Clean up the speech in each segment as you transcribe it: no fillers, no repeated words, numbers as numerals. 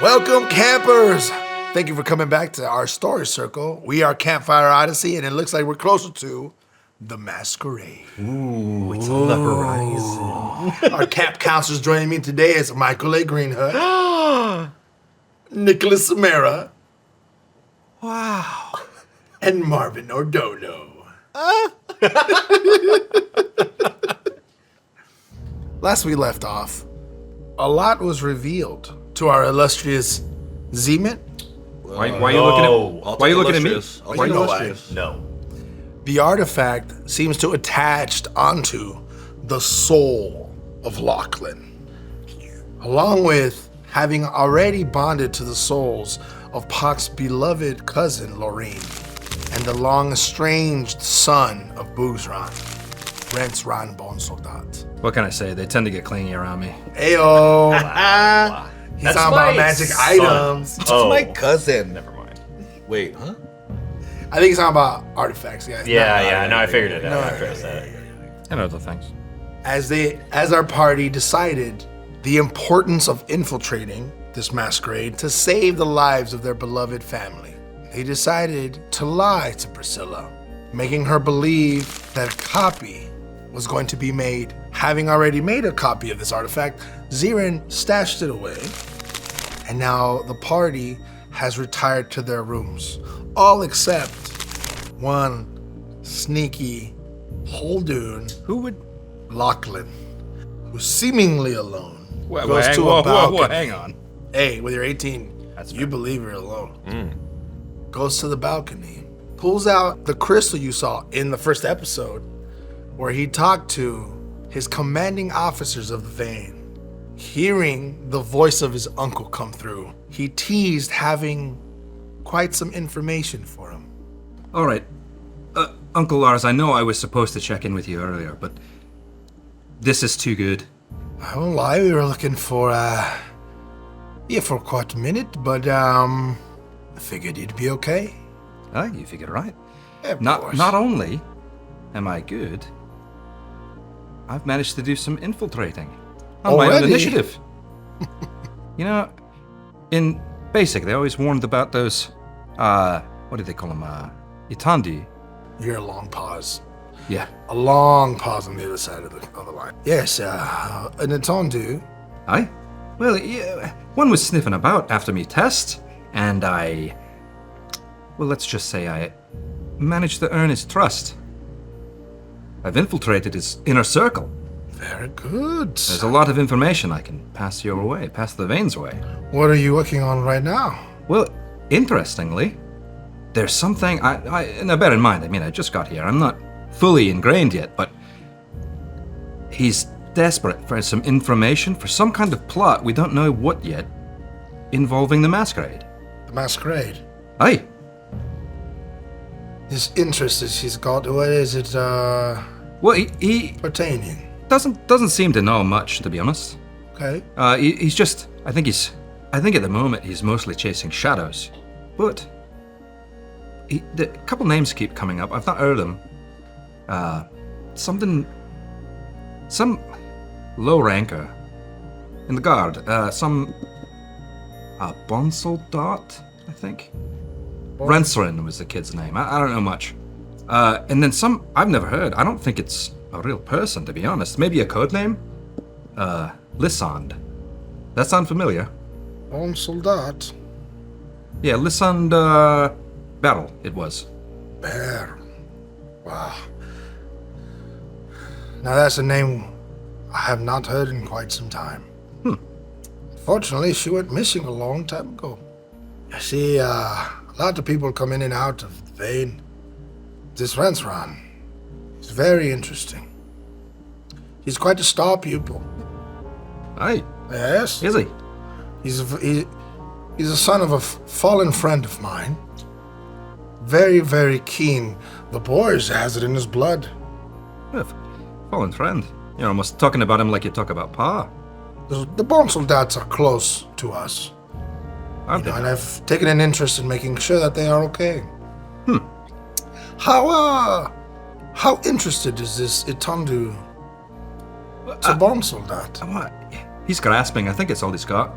Welcome, campers! Thank you for coming back to our story circle. We are Campfire Odyssey, and it looks like we're closer to the Masquerade. Ooh, it's on the horizon. Our camp counselors joining me today is Michael A. Greenhut, Nicholas Somera, Wow. and Marvin Ordono. Last we left off, a lot was revealed to our illustrious Zeeman. Why are you looking at? Why are you looking at me? Why you know why? No. The artifact seems to attach onto the soul of Lochlan, along with having already bonded to the souls of Pak's beloved cousin Lorraine and the long estranged son of Boogsran, Ran Bon Soldat. What can I say? They tend to get clingy around me. Ayo! He's That's talking about my magic son. items. It's Oh. my cousin. Never mind. Wait, huh? I think he's talking about artifacts, guys. Yeah, no, I figured it out No, after I said it. And other things. As our party decided the importance of infiltrating this masquerade to save the lives of their beloved family, they decided to lie to Priscilla, making her believe that a copy was going to be made. Having already made a copy of this artifact, Zeeran stashed it away, and now the party has retired to their rooms, all except one sneaky holdoon, Who would? Lochlan, who's seemingly alone. Whoa, goes hang, to whoa, a balcony. hang on. Hey, when you're 18, That's you fair. believe you're alone. Goes to the balcony, pulls out the crystal you saw in the first episode, where he talked to his commanding officers of the vein. Hearing the voice of his uncle come through, he teased having quite some information for him. All right, Uncle Lars. I know I was supposed to check in with you earlier, but this is too good. I won't lie, we were looking for, for quite a minute, but, I figured you'd be okay. Ah, you figured right. Of Not course. only am I good, I've managed to do some infiltrating on my own Already? initiative. You know, in basic, they always warned about those, what do they call them? Itandi. You're a long pause. Yeah. A long pause on the other side of the line. Yes, an Atondu. Aye? Well, yeah, one was sniffing about after me test, and let's just say I managed to earn his trust. I've infiltrated his inner circle. Very good. There's a lot of information I can pass your way, pass the veins way. What are you working on right now? Well, interestingly, there's something now bear in mind, I just got here. I'm not fully ingrained yet, but he's desperate for some information for some kind of plot, we don't know what yet, involving the Masquerade. The Masquerade. Aye. This interest that she's got, what is it, Well, he pertaining? doesn't seem to know much, to be honest. Okay. He's just, I think at the moment he's mostly chasing shadows. But a couple names keep coming up. I've not heard them. Some low ranker in the guard. Some Bon Soldat, I think. Renserin was the kid's name. I don't know much. And then some I've never heard. I don't think it's a real person, to be honest. Maybe a code name? Lissand. That sound familiar? Bon Soldat. Yeah, Lissand, Battle, it was. Bear. Wow. Now that's a name I have not heard in quite some time. Fortunately, she went missing a long time ago. You see, a lot of people come in and out of the vein. This Rensran is very interesting. He's quite a star pupil. Aye, Yes. is he? He's the son of a fallen friend of mine. Very, very keen. The boys has it in his blood. Well, fallen friend. You're almost talking about him like you talk about Pa. The Bon Soldats are close to us. Aren't they? And I've taken an interest in making sure that they are okay. How interested is this Itandu to Bon Soldat? What? He's grasping. I think it's all he's got.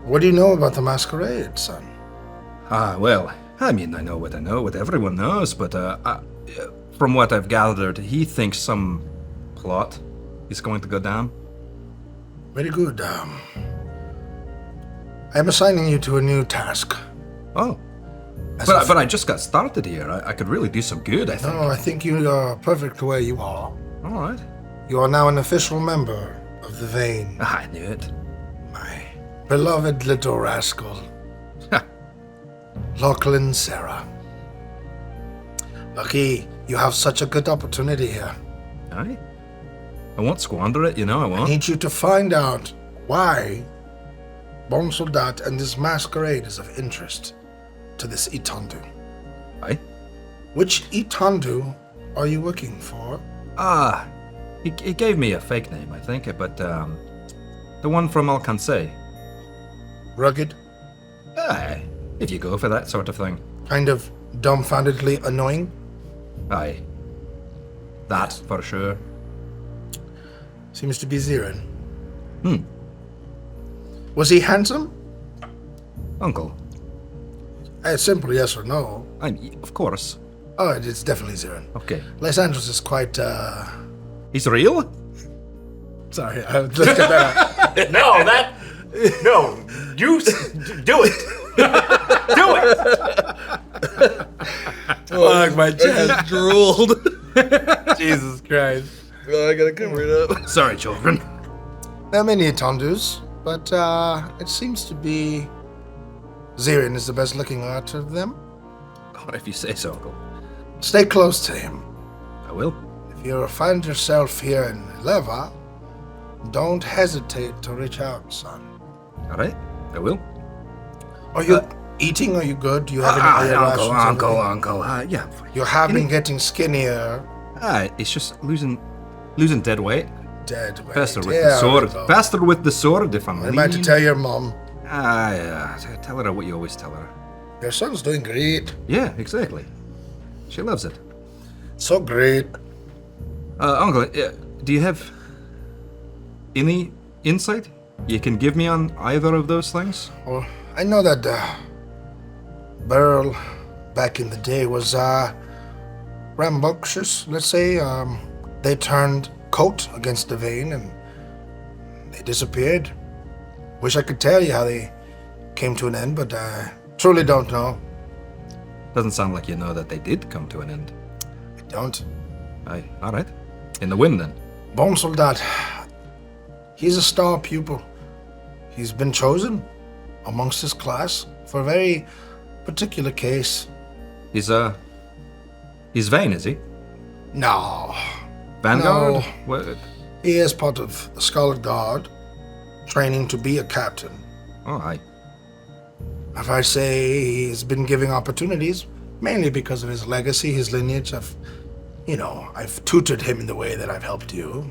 What do you know about the Masquerade, son? Well, I mean, I know what everyone knows, but from what I've gathered, he thinks some plot is going to go down. Very good. I'm assigning you to a new task. Oh. But I just got started here. I could really do some good, I think. No, I think you are perfect where you are. All right. You are now an official member of the Vein. I knew it. My beloved little rascal. Lochlan, Serra. Lucky you have such a good opportunity here. Aye. I won't squander it, I I won't. need you to find out why Soldat and this Masquerade is of interest to this Itandu. Aye. Which Itandu are you working for? He gave me a fake name, I think, but the one from Alcancé. Rugged? Aye, if you go for that sort of thing. Kind of dumbfoundedly annoying? Aye. That, for sure. Seems to be Zeeran. Hmm. Was he handsome? Uncle. A simple yes or no. Of course. Oh, it's definitely Zeeran. Okay. Los Angeles is quite, He's real? Sorry, I was just gonna... No, you do it. Do it. Fuck, my chest drooled. Jesus Christ. I gotta cover it up. Sorry, children. There are many Itandus, but it seems to be Zeeran is the best looking out of them. If you say so, Uncle. Stay close to him. I will. If you find yourself here in Leva, don't hesitate to reach out, son. All right, I will. Are you eating? Are you good? Do you have any other rations? Uncle. Yeah. I'm fine. You have been getting skinnier. It's just losing dead weight. Dead weight. Faster with Yeah, the sword. well, Faster with the sword, if I'm I meant to tell your mom. Tell her what you always tell her. Your son's doing great. Yeah, exactly. She loves it. So great. Uncle, do you have any insight you can give me on either of those things? Well, I know that Beryl back in the day was rambunctious, let's say. They turned coat against the Vein and they disappeared. Wish I could tell you how they came to an end, but I truly don't know. Doesn't sound like you know that they did come to an end. I don't. Aye, all right. In the wind, then. Soldat, he's a star pupil. He's been chosen amongst his class for a very particular case. He's Vane, is he? No. Vanguard? No. What? He is part of the Scarlet Guard, training to be a captain. Oh, aye. If I say he's been giving opportunities, mainly because of his legacy, his lineage, I've tutored him in the way that I've helped you.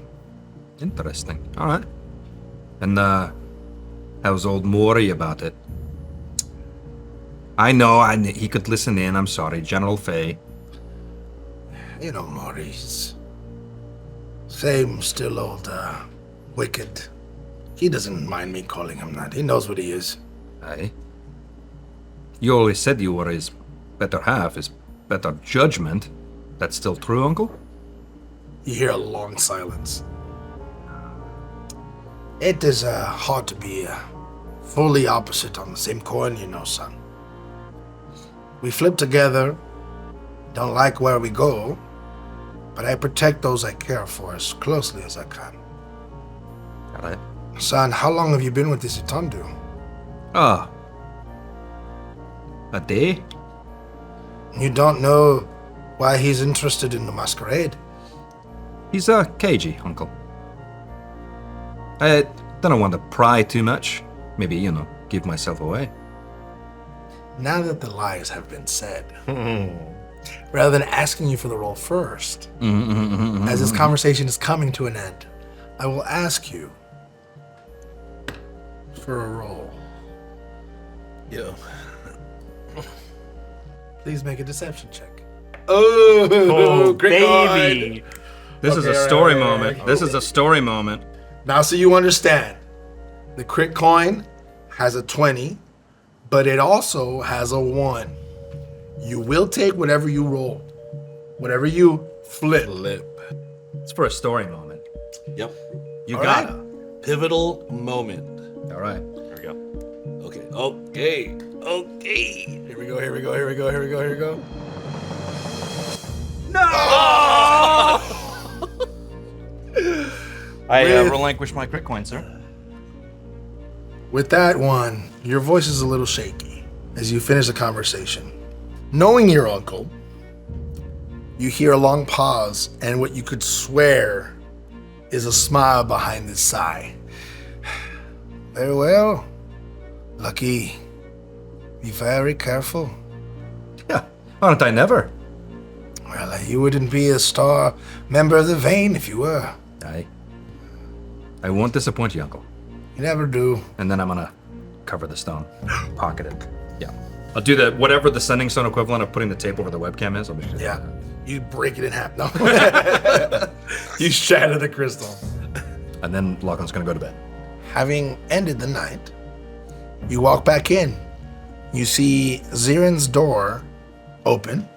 Interesting. All right. And how's old Maury about it? I know he could listen in. I'm sorry, General Fay. You know, Maurice. Same still old, wicked. He doesn't mind me calling him that. He knows what he is. Aye. You always said you were his better half, his better judgment. That's still true, Uncle? You hear a long silence. It is hard to be fully opposite on the same coin, you know, son. We flip together, don't like where we go, but I protect those I care for as closely as I can. All right. Son, how long have you been with this Itandu? A day? You don't know why he's interested in the Masquerade? He's cagey, Uncle. I don't want to pry too much. Maybe, give myself away. Now that the lies have been said, rather than asking you for the role first, as this conversation is coming to an end, I will ask you for a role. Yo. Please make a deception check. Oh, baby. This is a Okay, story right. moment. This is a story moment. Now, so you understand, the crit coin has a 20, but it also has a 1. You will take whatever you roll. Whatever you flip. It's for a story moment. Yep. You All got right. it. Pivotal moment. All right. There we go. Okay. Okay. Here we go, here we go, here we go, here we go, here we go. I With- relinquish my crit coin, sir. With that one, your voice is a little shaky as you finish the conversation. Knowing your uncle, you hear a long pause and what you could swear is a smile behind this sigh. Very well. Lucky. Be very careful. Yeah. Aren't I never? Well, you wouldn't be a star member of the Vane if you were. I won't disappoint you, Uncle. You never do. And then I'm gonna cover the stone, pocket it. Yeah. I'll do the whatever the sending stone equivalent of putting the tape over the webcam is. I'll just do Yeah. that. You break it in half. No. You shatter the crystal. And then Lochlan's gonna go to bed. Having ended the night, you walk back in. You see Zeeran's door open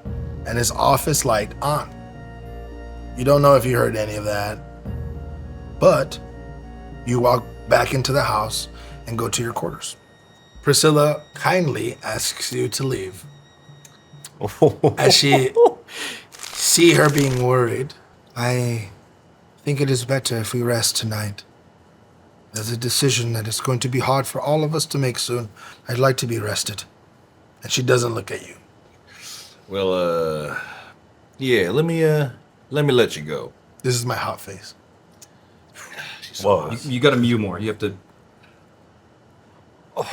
and his office light on. You don't know if you heard any of that, but you walk back into the house and go to your quarters. Priscilla kindly asks you to leave. As she see her being worried, I think it is better if we rest tonight. There's a decision that is going to be hard for all of us to make soon. I'd like to be rested. And she doesn't look at you. Well, yeah. Let me let you go. This is my hot face. Whoa. You gotta mew more. You have to.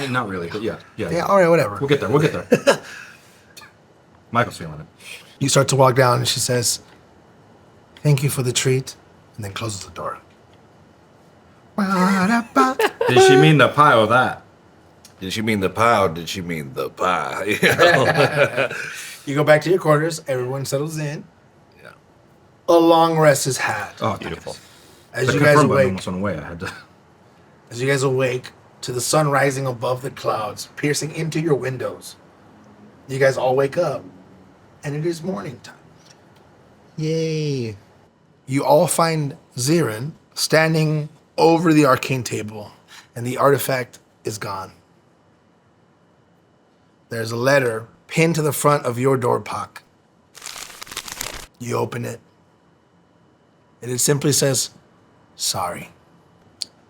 Not really, but yeah. Yeah, all right, whatever. We'll get there. Michael's feeling it. You start to walk down and she says, "Thank you for the treat," and then closes the door. Did she mean the pie or that? Did she mean the pie or did she mean the pie? You know? You go back to your quarters, everyone settles in. Yeah. A long rest is had. Oh, Beautiful. As The you guys confirm button awake, almost went away. I had to. as you guys awake to the sun rising above the clouds, piercing into your windows. You guys all wake up, and it is morning time. Yay. You all find Zeeran standing over the arcane table, and the artifact is gone. There's a letter pinned to the front of your door, Pak. You open it, and it simply says, "Sorry."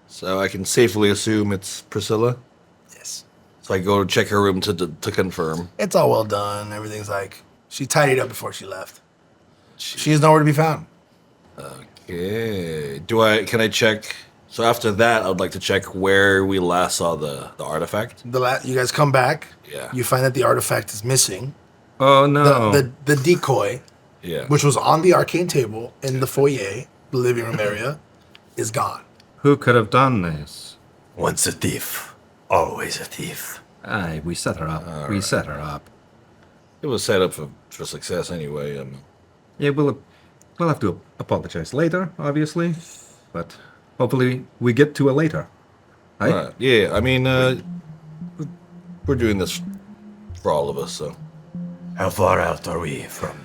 So I can safely assume it's Priscilla. Yes. So I go check her room to confirm. It's all well done. Everything's like, she tidied up before she left. She is nowhere to be found. Okay. Can I check? So after that, I would like to check where we last saw the artifact. You guys come back. Yeah. You find that the artifact is missing. Oh no. The decoy, Yeah. which was on the arcane table in the foyer, the living room area, is gone. Who could have done this? Once a thief, always a thief. Aye, we set her up. We set her up. It was set up for success anyway. Yeah, we'll have to apologize later, obviously, but hopefully we get to it later. Right? Yeah. I mean, we're doing this for all of us. So How far out are we from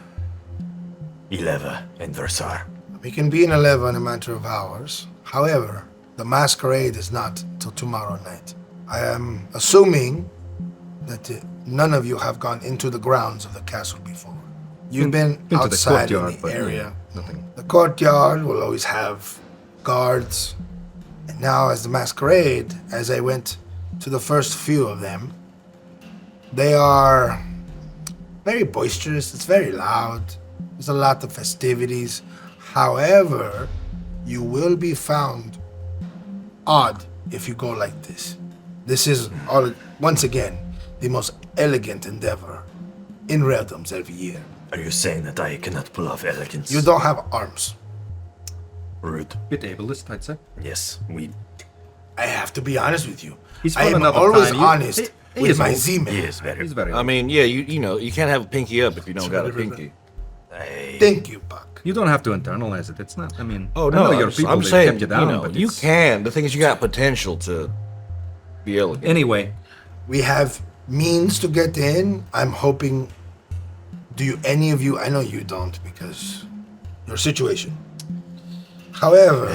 Ileva and Versar? We can be in 11 in a matter of hours. However, the masquerade is not till tomorrow night. I am assuming that none of you have gone into the grounds of the castle before. You've been to the outside courtyard, in the but area. nothing. The courtyard will always have guards. And now as the masquerade, as I went to the first few of them, they are very boisterous. It's very loud. There's a lot of festivities. However, you will be found odd if you go like this. This is, once again, the most elegant endeavor in realms every year. Are you saying that I cannot pull off elegance? You don't have arms. Rude. Bit ableist, I'd say. Yes, we. I have to be honest with you. He's I from am another always time. honest He with is my old. Z-man. He is very. He's very. I mean, yeah, you know, you can't have a pinky up if you don't got a pinky. Thank you, Buck. You don't have to internalize it. It's not. I mean. Oh I no, know your people. I'm they've saying kept you down, you know, but you it's- can. The thing is, you got potential to Be elegant. Anyway, We have means to get in. I'm hoping. Any of you? I know you don't because your situation. However,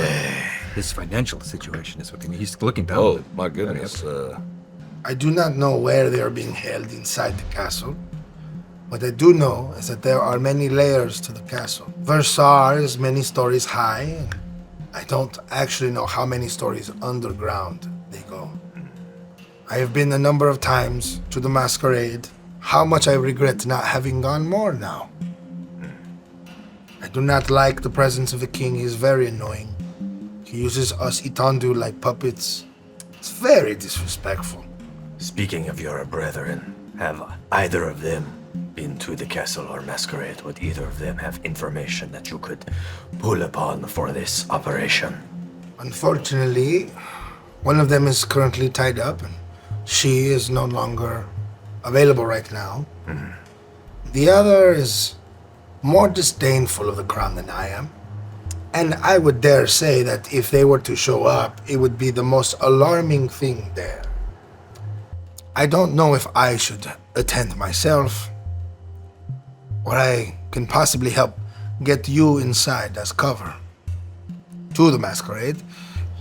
his financial situation is what he's looking down. Oh my goodness. I do not know where they are being held inside the castle. What I do know is that there are many layers to the castle. Versar is many stories high, and I don't actually know how many stories underground they go. I have been a number of times to the Masquerade. How much I regret not having gone more now. I do not like the presence of the king. He is very annoying. He uses us Itandu like puppets. It's very disrespectful. Speaking of your brethren, have either of them been to the castle or Masquerade? Would either of them have information that you could pull upon for this operation? Unfortunately, one of them is currently tied up, and she is no longer available right now. The other is more disdainful of the crown than I am. And I would dare say that if they were to show up, it would be the most alarming thing there. I don't know if I should attend myself, or I can possibly help get you inside as cover to the Masquerade.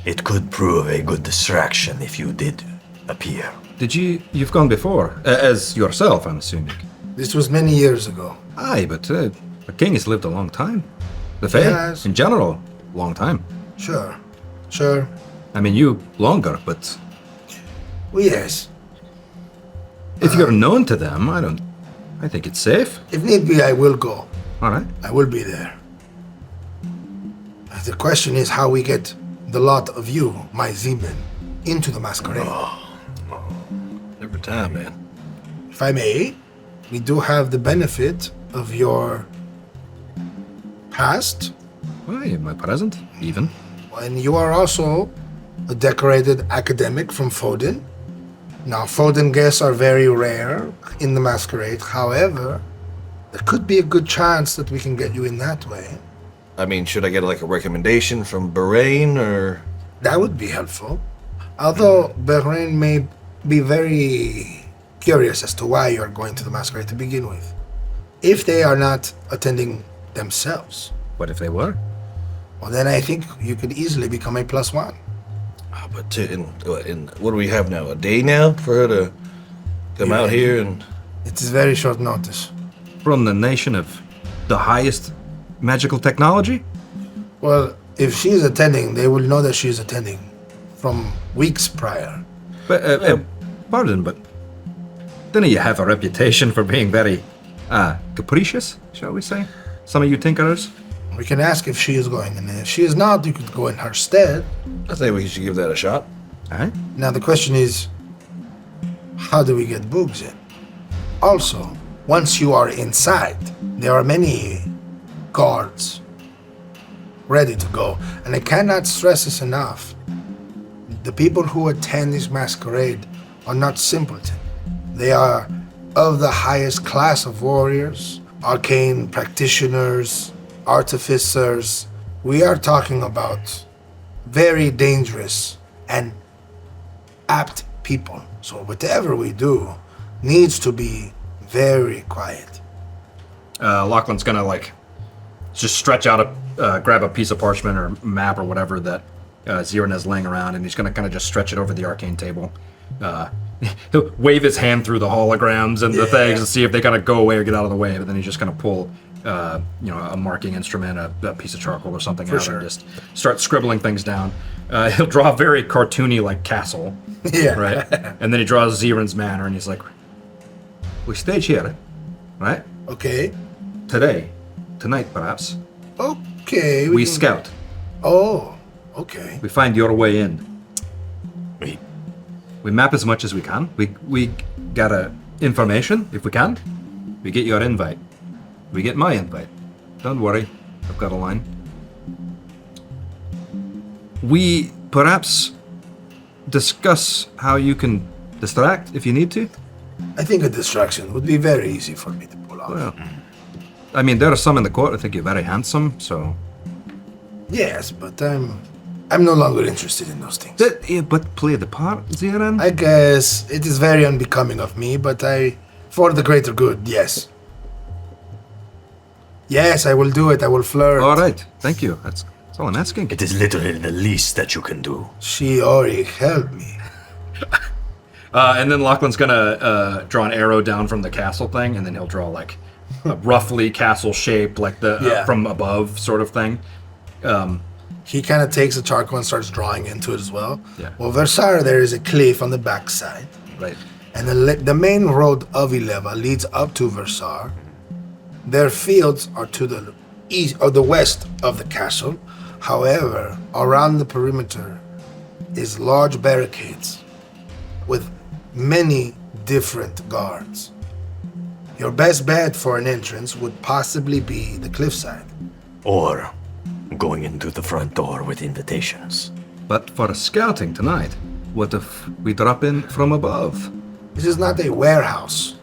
It could prove a good distraction if you did appear. You've gone before, as yourself, I'm assuming. This was many years ago. Aye, but the king has lived a long time. The Fae, Yes. in general, long time. Sure. I mean, you longer, but Well, yes. if you're known to them, I think it's safe. If need be, I will go. All right. I will be there. The question is how we get the lot of you, my Zeeman, into the Masquerade. Every time, man. If I may, we do have the benefit of your past, Why, my present, even. and you are also a decorated academic from Foden. Now, Foden guests are very rare in the Masquerade. However, there could be a good chance that we can get you in that way. I mean, should I get like a recommendation from Bryan or? That would be helpful. Although Bryan may be very curious as to why you are going to the Masquerade to begin with. If they are not attending themselves, What if they were? well, then I think you could easily become a +1. But in what do we have now? A day now for her to come out here and. It is very short notice. From the nation of the highest magical technology? Well, if she is attending, they will know that she is attending from weeks prior. But, pardon, but didn't you have a reputation for being very capricious, shall we say? Some of you tinkerers? We can ask if she is going, and if she is not, you could go in her stead. I think we should give that a shot. Aye? Now the question is, how do we get Boogs in? Also, once you are inside, there are many guards ready to go, and I cannot stress this enough. The people who attend this Masquerade are not simpleton. They are of the highest class of warriors, arcane practitioners, artificers. We are talking about very dangerous and apt people. So whatever we do needs to be very quiet. Lochlan's gonna just stretch out grab a piece of parchment or map or whatever that Zeeran has laying around, and he's gonna kind of just stretch it over the arcane table. He'll wave his hand through the holograms and the things and see if they kind of go away or get out of the way. But then he's just gonna pull, a marking instrument, a piece of charcoal or something out, and just start scribbling things down. He'll draw a very cartoony castle, Yeah. right? And then he draws Zeeran's manor, and he's like, "We stage here, right? Okay. Tonight perhaps. Okay. We can- scout. Oh, okay. We find your way in. We We map as much as we can. We gather information if we can. We get your invite. We get my invite. Don't worry, I've got a line. We perhaps discuss how you can distract if you need to. I think a distraction would be very easy for me to pull off. Well, I mean, there are some in the court. I think you're very handsome, so Yes, but I'm I'm no longer interested in those things. But play the part, Zeeran? I guess it is very unbecoming of me, but for the greater good, yes. Yes, I will do it. I will flirt. All right, thank you. That's all I'm asking. It is literally the least that you can do. Shiori, help me. And then Lochlan's gonna draw an arrow down from the castle thing, and then he'll draw like a roughly castle-shaped, like the from above sort of thing. He kind of takes the charcoal and starts drawing into it as well. Yeah. Well, Versar, there is a cliff on the backside. Right. And the main road of Ileva leads up to Versar. Their fields are to the east or the west of the castle. However, around the perimeter is large barricades with many different guards. Your best bet for an entrance would possibly be the cliffside. Or going into the front door with invitations. But for scouting tonight, what if we drop in from above? This is not a warehouse.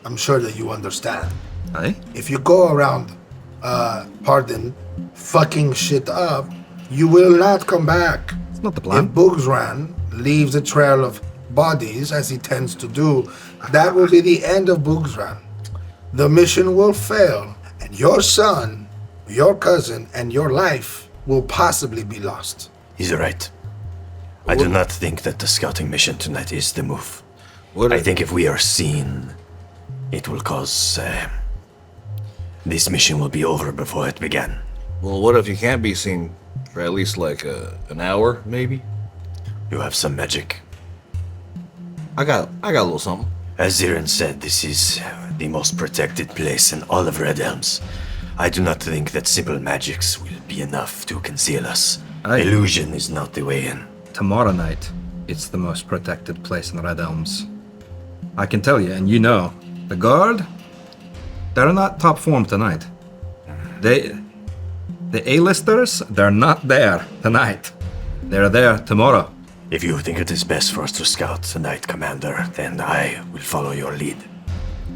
I'm sure that you understand. Aye? If you go around, fucking shit up, you will not come back. It's not the If plan. Boogsran leaves a trail of bodies, as he tends to do, that will be the end of Boogsran. The mission will fail, and your son, your cousin, and your life will possibly be lost. He's right. I do not think that the scouting mission tonight is the move. What I think if we are seen, it will cause... this mission will be over before it began. Well, what if you can't be seen for at least like an hour, maybe? You have some magic. I got a little something. As Zeeran said, this is the most protected place in all of Red Elms. I do not think that simple magics will be enough to conceal us. Aye. Illusion is not the way in. Tomorrow night, it's the most protected place in the Red Elms. I can tell you, and you know, the guard, they're not top form tonight. The A-listers, they're not there tonight. They're there tomorrow. If you think it is best for us to scout tonight, Commander, then I will follow your lead.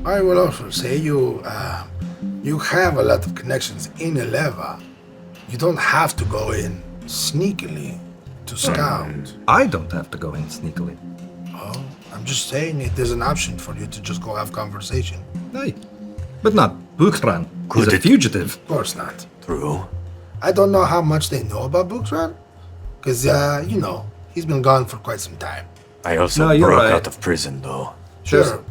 I will also say you have a lot of connections in Ileva. You don't have to go in sneakily to scout. I don't have to go in sneakily. Oh, I'm just saying it is an option for you to just go have conversation. Aye. But not Boogsran. He's Could a it- fugitive. Of course not. True. I don't know how much they know about Boogsran, because, he's been gone for quite some time. I also No, you're broke right. out of prison, though. Sure.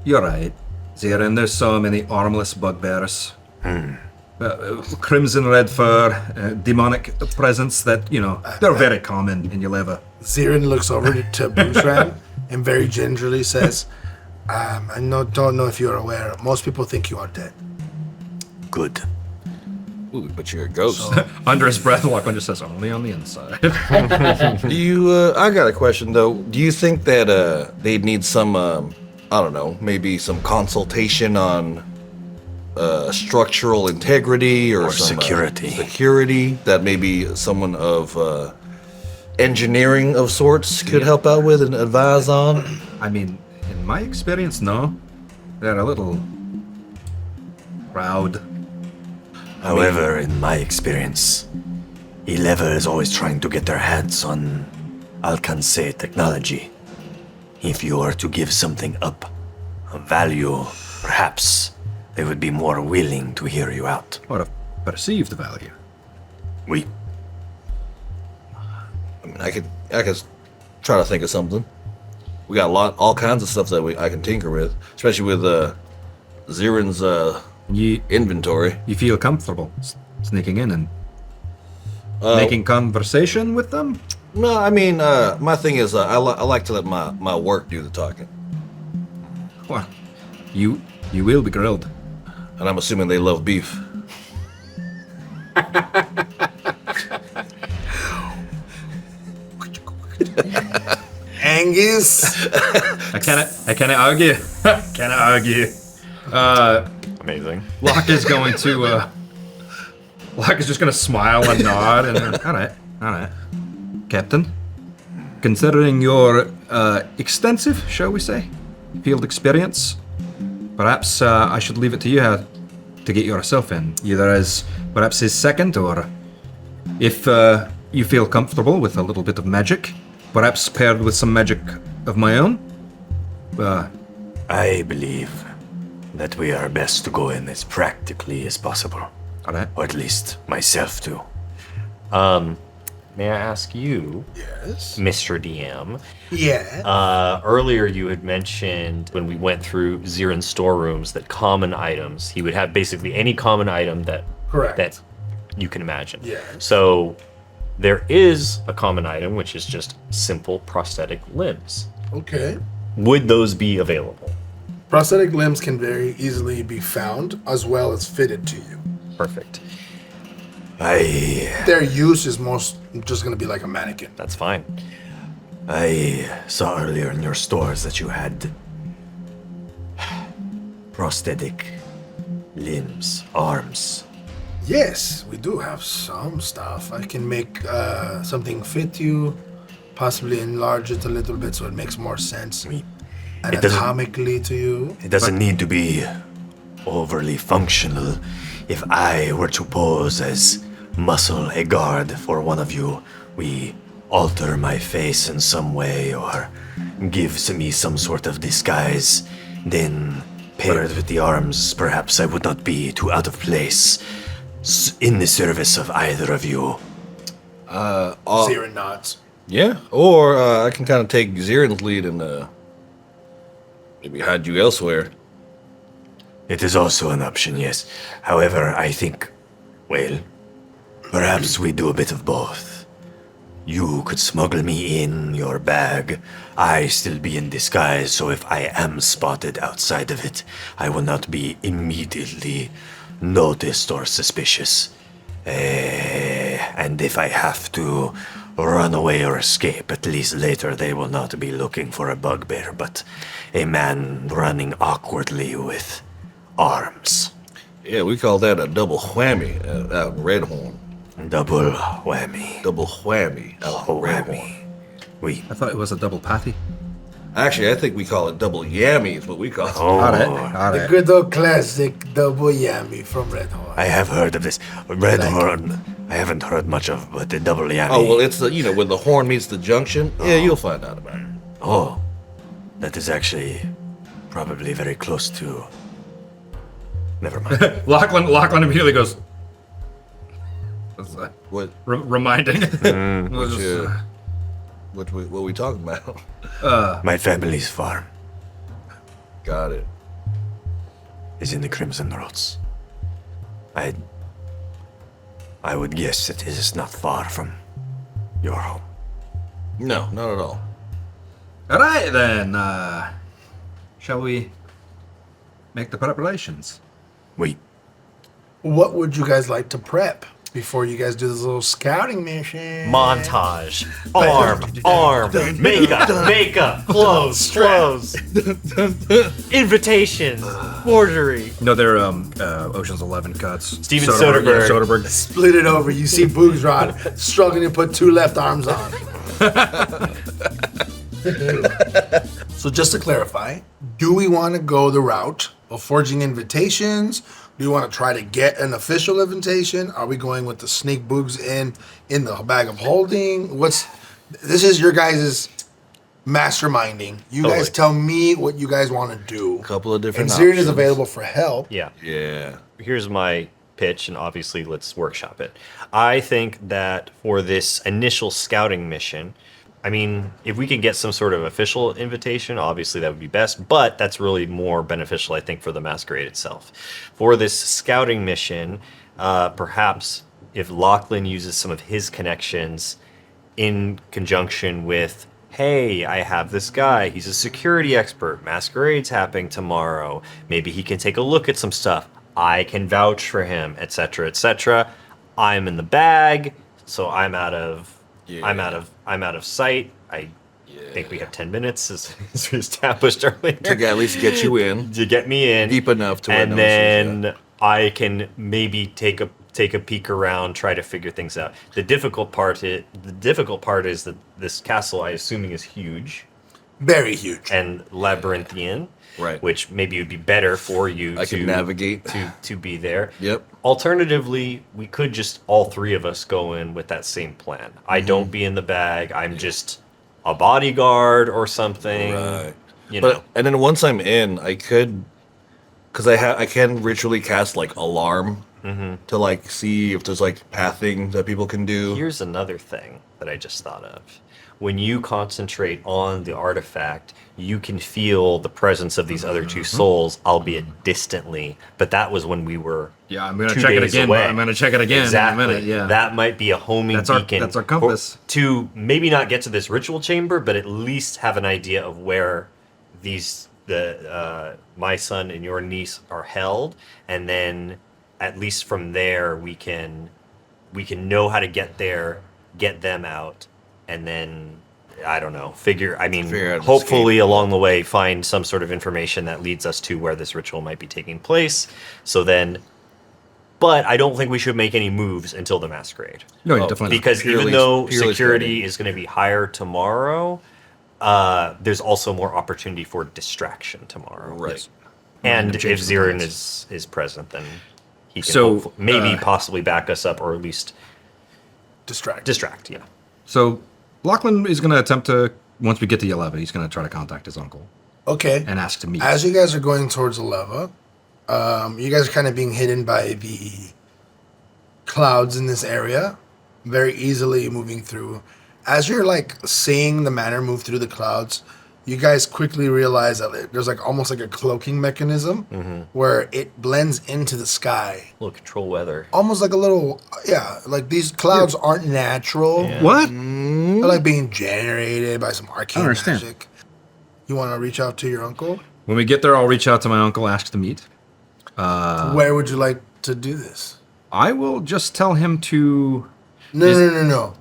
You're right, Zeeran. There's so many armless bugbears. Crimson red fur, demonic presence that, they're very common in Ileva. Zeeran looks over to Boogsran and very gingerly says, I don't know if you're aware, most people think you are dead. Good. Ooh, but you're a ghost. Under his breath, Lochlan just says, only on the inside. Do you? I got a question though. Do you think that they'd need some? I don't know, maybe some consultation on structural integrity or some security. Security that maybe someone of engineering of sorts could help out with and advise on. I mean, in my experience, no. They're a little proud. However, in my experience, Ileva is always trying to get their hands on Alcance technology. If you are to give something up, a value, perhaps they would be more willing to hear you out. Or a perceived value. We I mean, I could try to think of something. We got all kinds of stuff that I can tinker with, especially with Zeeran's You inventory. you feel comfortable sneaking in and making conversation with them? No, I mean, my thing is, I like to let my work do the talking, Well, you will be grilled. and I'm assuming they love beef. Angus? I cannot argue. Cannot argue. amazing. Loch is going to Loch is just gonna smile and nod and alright. Captain, considering your extensive, shall we say, field experience, perhaps I should leave it to you how to get yourself in, either as perhaps his second, or if you feel comfortable with a little bit of magic, perhaps paired with some magic of my own, I believe that we are best to go in as practically as possible. all right. Or at least myself too. May I ask you, Yes. Mr. DM? Yeah. Earlier, you had mentioned when we went through Zeeran's storerooms that common items, he would have basically any common item that Correct. that you can imagine. Yes. So there is a common item which is just simple prosthetic limbs. Okay. Would those be available? Prosthetic limbs can very easily be found as well as fitted to you. Perfect. Their use is most just going to be like a mannequin. That's fine. I saw earlier in your stores that you had prosthetic limbs, arms. Yes, we do have some stuff. I can make something fit you, possibly enlarge it a little bit so it makes more sense It doesn't- anatomically to you. It doesn't need to be overly functional. If I were to pose as muscle a guard for one of you, we alter my face in some way or give me some sort of disguise, then paired with the arms, perhaps I would not be too out of place in the service of either of you. Zeeran nods. Yeah, or I can kind of take Zeeran's lead and maybe hide you elsewhere. It is also an option, yes. However, I think, well, perhaps we do a bit of both. You could smuggle me in your bag. I still be in disguise, so if I am spotted outside of it, I will not be immediately noticed or suspicious. And if I have to run away or escape, at least later they will not be looking for a bugbear, but a man running awkwardly with arms. Yeah, we call that a double whammy out in Redhorn. Double whammy. Double whammy out in Redhorn. Whammy. We. I thought it was a double patty. Actually, I think we call it double yammy is what we call it. All right, Oh, all The right. good old classic double yammy from Red Horn. I have heard of this. Red Horn, I haven't heard much of, but the double yammy. Oh, well, it's the, when the horn meets the junction. Yeah, you'll find out about it. Oh, that is actually probably very close to. Never mind. Lochlan immediately goes. That's, What, reminding. Was just, what we talking about? My family's farm Got it. is in the Crimson Roads. I would guess it is not far from your home. No, not at all. all right then. Shall we make the preparations? Wait, What would you guys like to prep before you guys do this little scouting mission? Montage. Arm. Makeup. Clothes. Invitation. Forgery. No, they're Ocean's 11 cuts. Steven Soderbergh. Soderbergh. Split it over. You see Boogsran struggling to put two left arms on. So just to clarify, do we want to go the route of forging invitations? Do we want to try to get an official invitation? Are we going with the sneak Boogs in the bag of holding? This is your guys' masterminding. You guys tell me what you guys want to do. Couple of different And Zeeran is options. available for help. Yeah. Yeah. Here's my pitch, and obviously let's workshop it. I think that for this initial scouting mission, I mean, if we can get some sort of official invitation, obviously that would be best, but that's really more beneficial, I think, for the Masquerade itself. For this scouting mission, perhaps if Lochlan uses some of his connections in conjunction with, hey, I have this guy, he's a security expert, Masquerade's happening tomorrow, maybe he can take a look at some stuff, I can vouch for him, etc., etc. I'm in the bag, so I'm out of sight. I think we have 10 minutes, as we established earlier, To at least get you in. to get me in Deep enough to where and no one sees then I can maybe take a peek around, try to figure things out. The difficult part is that this castle, I assuming, is huge. Very huge. and labyrinthian. Right. Which maybe would be better for you I to can navigate. to be there. Yep. Alternatively, we could just all three of us go in with that same plan. I don't be in the bag. I'm just a bodyguard or something. Right. You know. And then once I'm in, I could, because I can ritually cast like alarm to like see if there's like pathing that people can do. Here's another thing that I just thought of. When you concentrate on the artifact, you can feel the presence of these other two souls, albeit distantly. But that was when we were Yeah, I'm gonna 2 check it days again. away. I'm gonna check it again Exactly. in a minute. Yeah. That might be a homing beacon. That's our compass. To maybe not get to this ritual chamber, but at least have an idea of where my son and your niece are held, and then at least from there we can know how to get there, get them out, and then I don't know, figure out an hopefully escape. along the way find some sort of information that leads us to where this ritual might be taking place. So then, but I don't think we should make any moves until the masquerade. No, definitely. Because Purely- even though purely security scouting. is going to be higher tomorrow, there's also more opportunity for distraction tomorrow. Right. And Change if the Zeeran plans. is present, then he can So, maybe possibly back us up, or at least distract. Yeah. So Lochlan is gonna attempt to, once we get to Yeleva, he's gonna try to contact his uncle Okay. and ask to meet. As you guys are going towards Aleva, you guys are kind of being hidden by the clouds in this area, very easily moving through. As you're like seeing the manor move through the clouds, you guys quickly realize that there's like almost like a cloaking mechanism where it blends into the sky. A little control weather. Almost like a little, like these clouds aren't natural. Yeah. What? They're like being generated by some arcane understand. magic. You want to reach out to your uncle? When we get there, I'll reach out to my uncle, ask to meet. Where would you like to do this? I will just tell him to, No.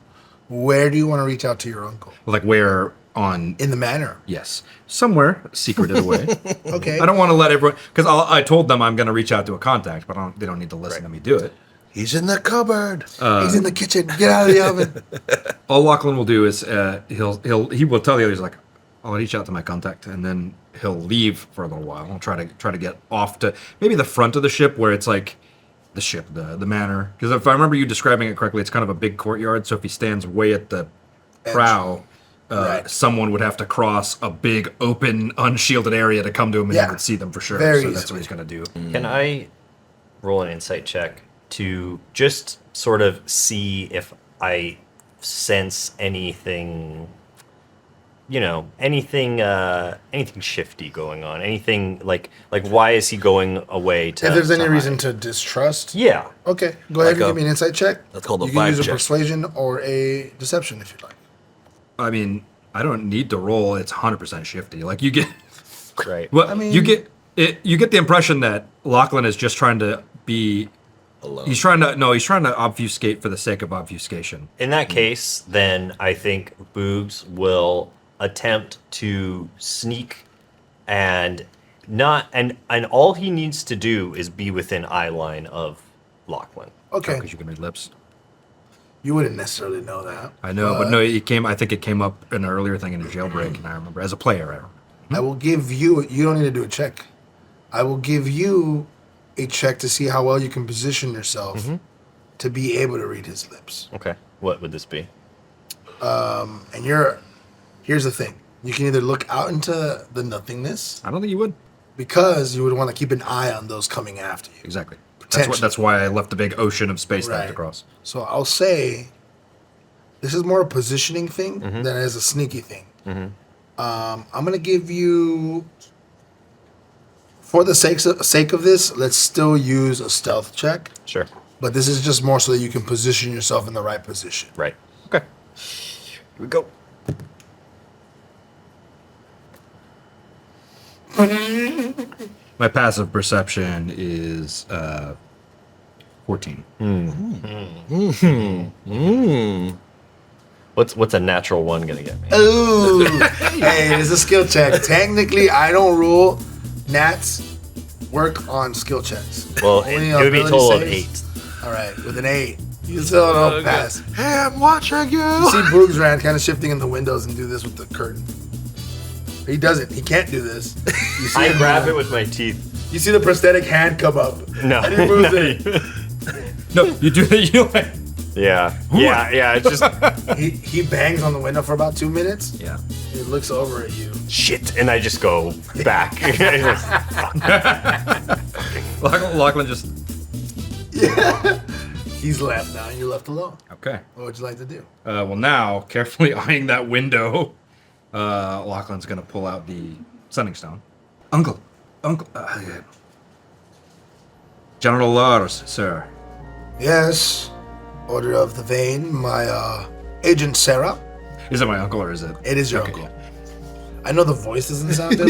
Where do you want to reach out to your uncle? like, where on. In the manor. Yes, somewhere secreted away. Okay. I don't want to let everyone, because I told them I'm going to reach out to a contact, but they don't need to listen to me do it. He's in the cupboard. He's in the kitchen. Get out of the oven. All Lochlan will do is he will tell the others, like, I'll reach out to my contact, and then he'll leave for a little while. I'll try to get off to maybe the front of the ship where it's like the ship, the manor. Because if I remember you describing it correctly, it's kind of a big courtyard. So if he stands way at the prow, Right. someone would have to cross a big open unshielded area to come to him, and Yeah. he would see them for sure. Very so that's easily. what he's gonna do. Can I roll an insight check to just sort of see if I sense anything, anything shifty going on? Anything like why is he going away to? If there's any to reason hide? to distrust, Yeah. okay, go ahead Like and give me an insight check. That's called a You can vibe use a check. persuasion or a deception if you'd like. I mean, I don't need to roll. It's 100% shifty. Like you get. Right. Well, I mean- you get the impression that Lochlan is just trying to be. Alone. He's trying to obfuscate for the sake of obfuscation. In that case, then I think Boogs will attempt to sneak and all he needs to do is be within eye line of Lochlan. Okay, Because you can read lips. you wouldn't necessarily know that. I know, but no, it came. I think it came up in an earlier thing in a jailbreak, and I remember as a player. I remember. I will give you. You don't need to do a check. I will give you a check to see how well you can position yourself to be able to read his lips. Okay. What would this be? And here's the thing: you can either look out into the nothingness I don't think you would. because you would want to keep an eye on those coming after you. Exactly. Potentially. That's why I left a big ocean of space to have to cross. So I'll say this is more a positioning thing than it is a sneaky thing. I'm gonna give you, for the sake of this, let's still use a stealth check. Sure. But this is just more so that you can position yourself in the right position. Right. Okay. Here we go. My passive perception is 14. What's a natural one gonna get me? Ooh, hey, it's a skill check. Technically, I don't rule. Nats work on skill checks. Well, Only it would be a ability total of saves. 8. All right, with an 8, you still don't pass. Hey, I'm watching you. You see Boogsran kind of shifting in the windows and do this with the curtain. He doesn't. He can't do this. You see I him, grab it with my teeth. You see the prosthetic hand come up. No. And he moves it. No, you do the you. Yeah. It's just He bangs on the window for about 2 minutes. Yeah. He looks over at you. shit, and I just go back. Lochlan just. Yeah. He's left now, and you're left alone. Okay. What would you like to do? Well, now, carefully eyeing that window, Lochlan's gonna pull out the sending stone. Uncle. General Lars, sir. Yes. Order of the Vein, my agent Serra. Is it my uncle or is it? It is your Okay. uncle. I know the voice doesn't sound good.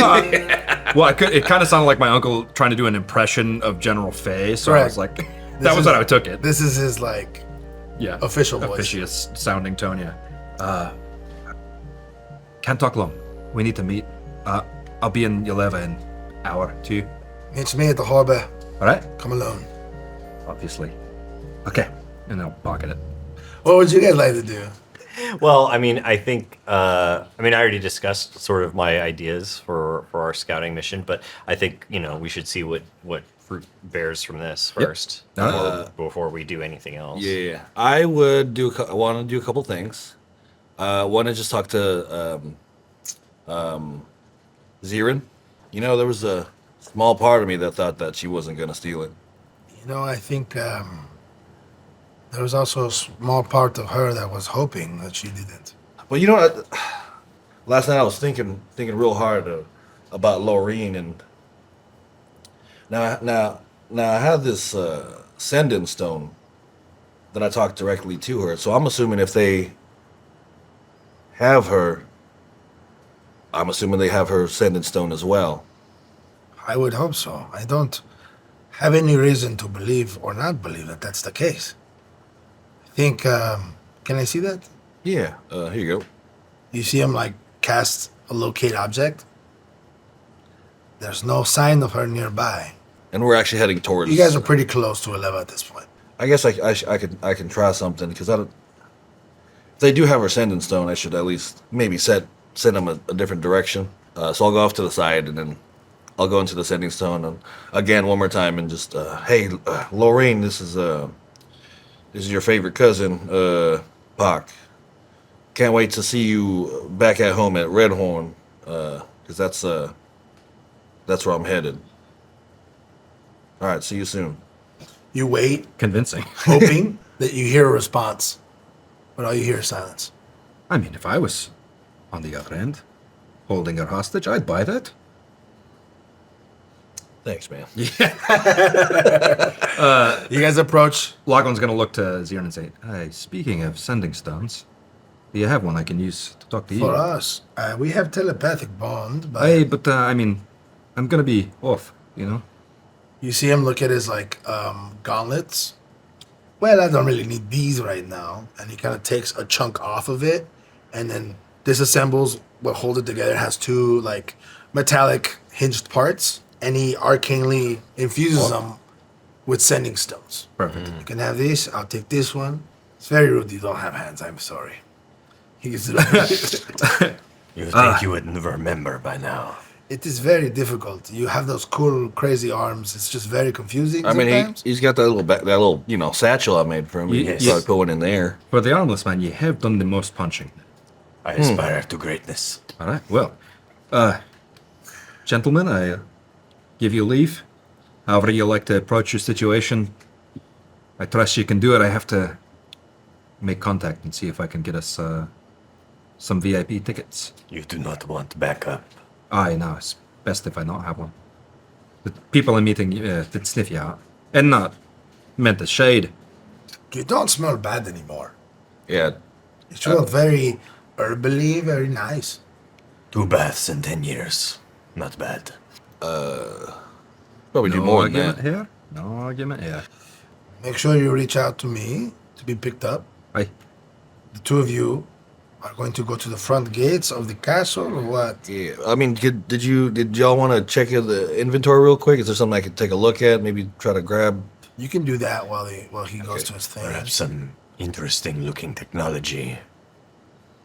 Well, it kind of sounded like my uncle trying to do an impression of General Fay, so I Correct. was like, that was what I took it. This is his, like, Yeah. official voice. Officious sounding tone, yeah. Can't talk long. We need to meet. I'll be in Yeleva in an hour, 2. Meet me at the harbor. All right? Come alone. Obviously. Okay. And I'll pocket it. What would you guys like to do? Well, I mean, I think, I already discussed sort of my ideas for our scouting mission, but I think, we should see what fruit bears from this first before we do anything else. Yeah, I would I want to do a couple things. Want to just talk to Zeeran. There was a small part of me that thought that she wasn't going to steal it. I think there was also a small part of her that was hoping that she didn't. Well, last night I was thinking real hard about Loreen, and now I have this send-in stone that I talked directly to her. So I'm assuming if they have her, I'm assuming they have her send-in stone as well. I would hope so. I don't have any reason to believe or not believe that that's the case. I think, can I see that? Yeah, here you go. You see him, cast a locate object? There's no sign of her nearby. And we're actually heading towards. You guys are pretty close to 11 at this point. I guess I can try something because if they do have her sending stone, I should at least maybe send them a different direction. So I'll go off to the side and then I'll go into the sending stone and again one more time and just hey, Lorraine, this is your favorite cousin, Pak. Can't wait to see you back at home at Redhorn, because that's where I'm headed. All right, see you soon. You wait, Convincing. hoping that you hear a response, but all you hear is silence. I mean, if I was on the other end, holding her hostage, I'd buy that. Thanks, man. You guys approach. Lochlan's gonna look to Zeeran and say, "Hey, speaking of sending stones, do you have one I can use to talk to you?" For us, we have telepathic bond, but Hey, but I'm gonna be off, you see him look at his gauntlets. Well, I don't really need these right now, and he kind of takes a chunk off of it, and then disassembles what hold it together. It has 2 metallic hinged parts, and he arcanely infuses them with sending stones. Perfect. You can have this. I'll take this one. It's very rude. You don't have hands. I'm sorry. He's. You think you would remember by now? It is very difficult. You have those cool, crazy arms. It's just very confusing. I mean, sometimes. he's got that little satchel I made for him. You Yes. can probably put one in there. For the armless man, you have done the most punching. I aspire to greatness. All right. Well, gentlemen, I give you leave. However you like to approach your situation, I trust you can do it. I have to make contact and see if I can get us some VIP tickets. You do not want backup. Aye, no, it's best if I not have one. The people I'm meeting did sniff you out. And not meant as shade. You don't smell bad anymore. Yeah. You smell very herbally, very nice. 2 baths in 10 years. Not bad. Probably do more than argument that. here. No argument here. Make sure you reach out to me to be picked up. Aye. The 2 of you are going to go to the front gates of the castle, or what? Yeah. I mean, did y'all want to check the inventory real quick? Is there something I could take a look at? Maybe try to grab. You can do that while he goes to his thing. Perhaps some interesting looking technology.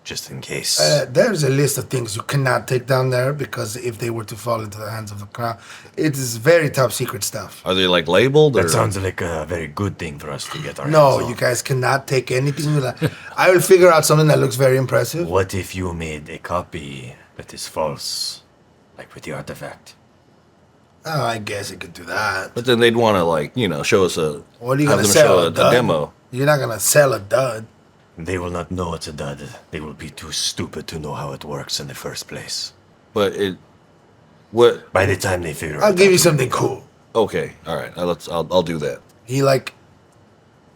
just in case. There's a list of things you cannot take down there because if they were to fall into the hands of the crown, it is very top secret stuff. Are they like labeled? Or? That sounds like a very good thing for us to get our No, hands on. you guys cannot take anything. I will figure out something that looks very impressive. What if you made a copy that is false, like with the artifact? Oh, I guess it could do that. But then they'd want to like show us a. What are you have gonna them sell? show A dud? demo. You're not gonna sell a dud. They will not know it's a dud. They will be too stupid to know how it works in the first place. But it. What? By the time they figure I'll it give out, you something cool. Okay. All right. I'll do that. He like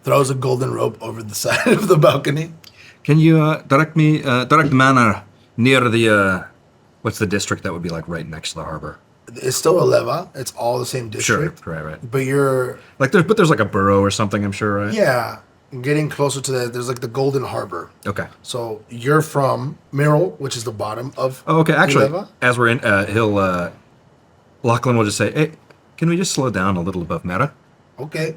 throws a golden rope over the side of the balcony. Can you direct the manor near the, what's the district that would be like right next to the harbor? It's still a leva. It's all the same district. Sure, right. But you're There's like a borough or something, I'm sure, right? yeah, getting closer to that. There's like the Golden Harbor. Okay. So you're from Miral, which is the bottom of. Oh, okay. Actually, Leva. as we're in, Lochlan will just say, "Hey, can we just slow down a little above meta?" Okay,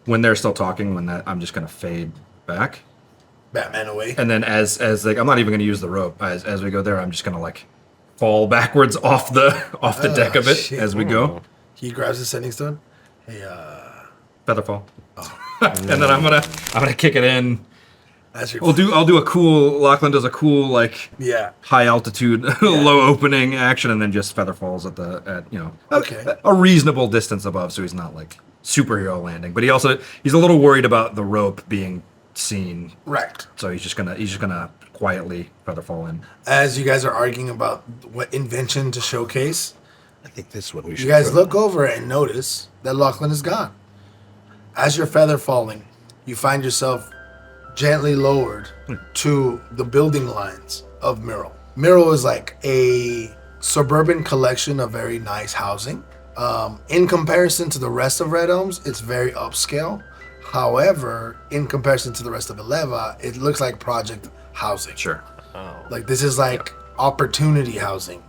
When they're still talking, I'm just gonna fade back, Batman away. and then as like I'm not even gonna use the rope. As we go there, I'm just gonna like fall backwards off the deck of it shit. as we go. He grabs his sending stone. Hey, Featherfall. And then I'm gonna kick it in. as your I'll do a cool. Lochlan does a cool like yeah. high altitude, low opening action, and then just feather falls at Okay. a reasonable distance above, so he's not like superhero landing. But he's a little worried about the rope being seen, Right. so he's just gonna quietly feather fall in. As you guys are arguing about what invention to showcase, I think this one we should. you guys look over and notice that Lochlan is gone. As you're feather falling, you find yourself gently lowered to the building lines of Miral. Miral is like a suburban collection of very nice housing. In comparison to the rest of Red Elms, it's very upscale. However, in comparison to the rest of Eleva, it looks like project housing. Sure. Like this is like opportunity housing.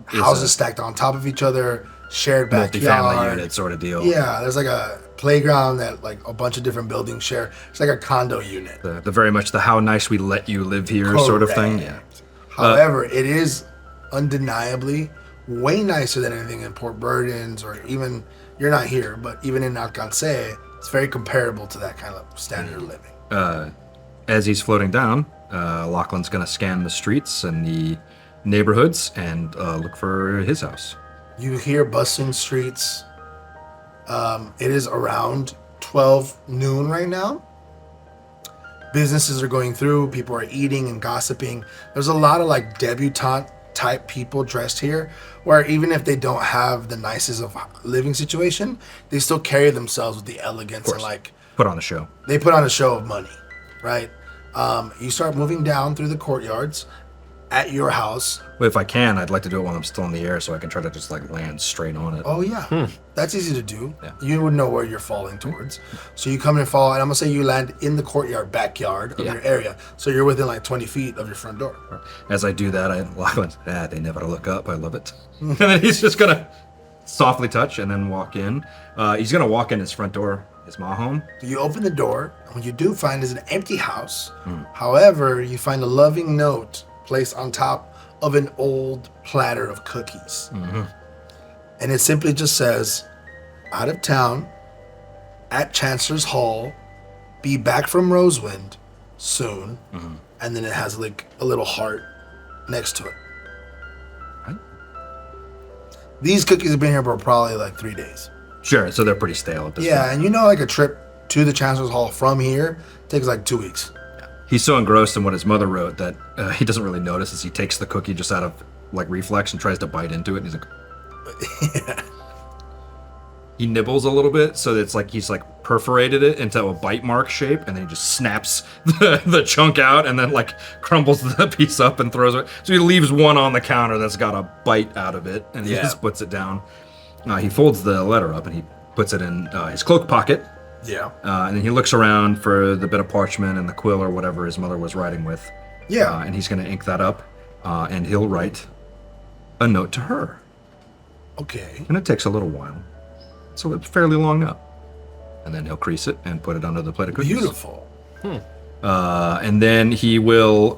Houses stacked on top of each other, shared backyard. Multifamily unit sort of deal. Yeah, there's like a playground that like a bunch of different buildings share. It's like a condo unit. The very much the how nice we let you live here sort of thing. Yeah. Correct. However, it is undeniably way nicer than anything in Port Burdens or even, you're not here, but even in Alcance, it's very comparable to that kind of standard of living. As he's floating down, Lochlan's gonna scan the streets and the neighborhoods and look for his house. You hear bustling streets. It is around 12 noon right now. Businesses are going through, people are eating and gossiping. There's a lot of like debutante type people dressed here, where even if they don't have the nicest of living situation, they still carry themselves with the elegance and like Put on a show. they put on a show of money, right? You start moving down through the courtyards at your house. But if I can, I'd like to do it while I'm still in the air so I can try to just like land straight on it. Oh yeah, that's easy to do. Yeah. You would know where you're falling towards. So you come and fall, and I'm gonna say you land in the courtyard backyard of Yeah. your area. So you're within like 20 feet of your front door. As I do that, Lachlan, they never look up. I love it. And then he's just gonna softly touch and then walk in. He's gonna walk in his front door, his ma home. You open the door, and what you do find is an empty house. However, you find a loving note placed on top of an old platter of cookies. And it simply just says, out of town, at Chancellor's Hall, be back from Rosewind soon. And then it has like a little heart next to it. Right. These cookies have been here for probably like 3 days. Sure, so they're pretty stale at this point. Yeah, and you know, like a trip to the Chancellor's Hall from here takes like 2 weeks. He's so engrossed in what his mother wrote that he doesn't really notice as he takes the cookie just out of like reflex and tries to bite into it. And he's like, he nibbles a little bit so that it's like he's like perforated it into a bite mark shape, and then he just snaps the chunk out and then like crumbles the piece up and throws it. So he leaves one on the counter that's got a bite out of it, and he just puts it down. He folds the letter up and he puts it in his cloak pocket. Yeah. And then he looks around for the bit of parchment and the quill or whatever his mother was writing with. Yeah. And he's going to ink that up, and he'll write a note to her. Okay. And it takes a little while. So it's fairly long up. And then he'll crease it and put it under the plate of cookies. Beautiful. And then he will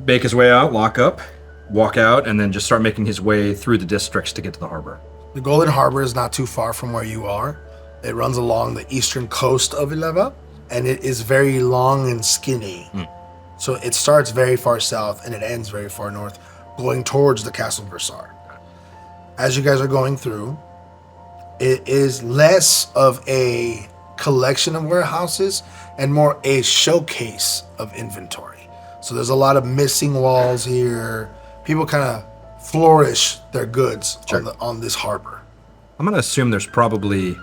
make his way out, lock up, walk out, and then just start making his way through the districts to get to the harbor. The Golden Harbor is not too far from where you are. It runs along the eastern coast of Ileva, and it is very long and skinny. So it starts very far south and it ends very far north, going towards the Castle Versar. As you guys are going through, it is less of a collection of warehouses and more a showcase of inventory. So there's a lot of missing walls here. People kind of flourish their goods on this harbor. I'm going to assume there's probably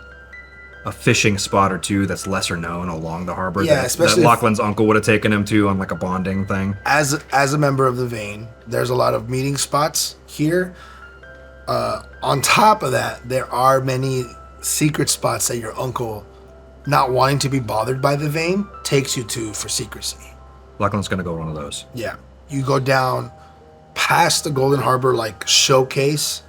a fishing spot or two that's lesser known along the harbor especially that Lochlan's uncle would have taken him to on like a bonding thing. As a member of the Vein, there's a lot of meeting spots here. On top of that, there are many secret spots that your uncle, not wanting to be bothered by the Vein, takes you to for secrecy. Lochlan's going to go one of those. Yeah. You go down past the Golden Harbor like showcase.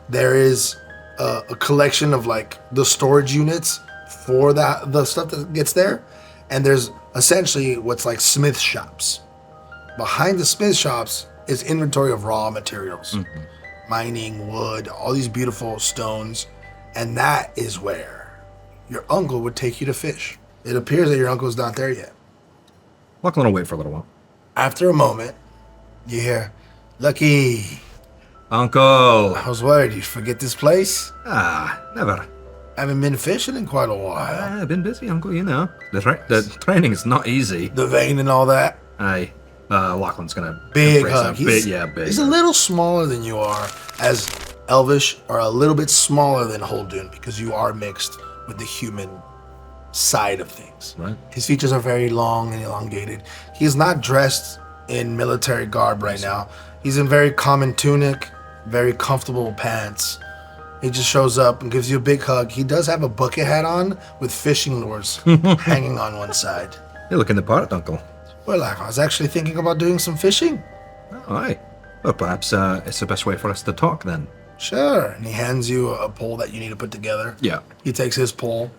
There is a collection of like the storage units for the stuff that gets there. And there's essentially what's like smith shops. Behind the smith shops is inventory of raw materials. Mining, wood, all these beautiful stones. And that is where your uncle would take you to fish. It appears that your uncle's not there yet. Lochlan will wait for a little while. After a moment, you hear, "Lucky, Uncle! I was worried you'd forget this place. Never. Haven't been fishing in quite a while. I've been busy, Uncle, you know. The training is not easy. The Vein and all that. Lachlan's gonna Big embrace hug. him. Big. He's a little smaller than you are, as Elvish are a little bit smaller than Holdun because you are mixed with the human side of things. Right. His features are very long and elongated. He's not dressed in military garb right now. He's in very common tunic, very comfortable pants. He just shows up and gives you a big hug. He does have a bucket hat on with fishing lures hanging on one side. You're looking the part, Uncle. Well, I was actually thinking about doing some fishing. Oh, aye. Well, perhaps it's the best way for us to talk then. Sure. And he hands you a pole that you need to put together. Yeah. He takes his pole.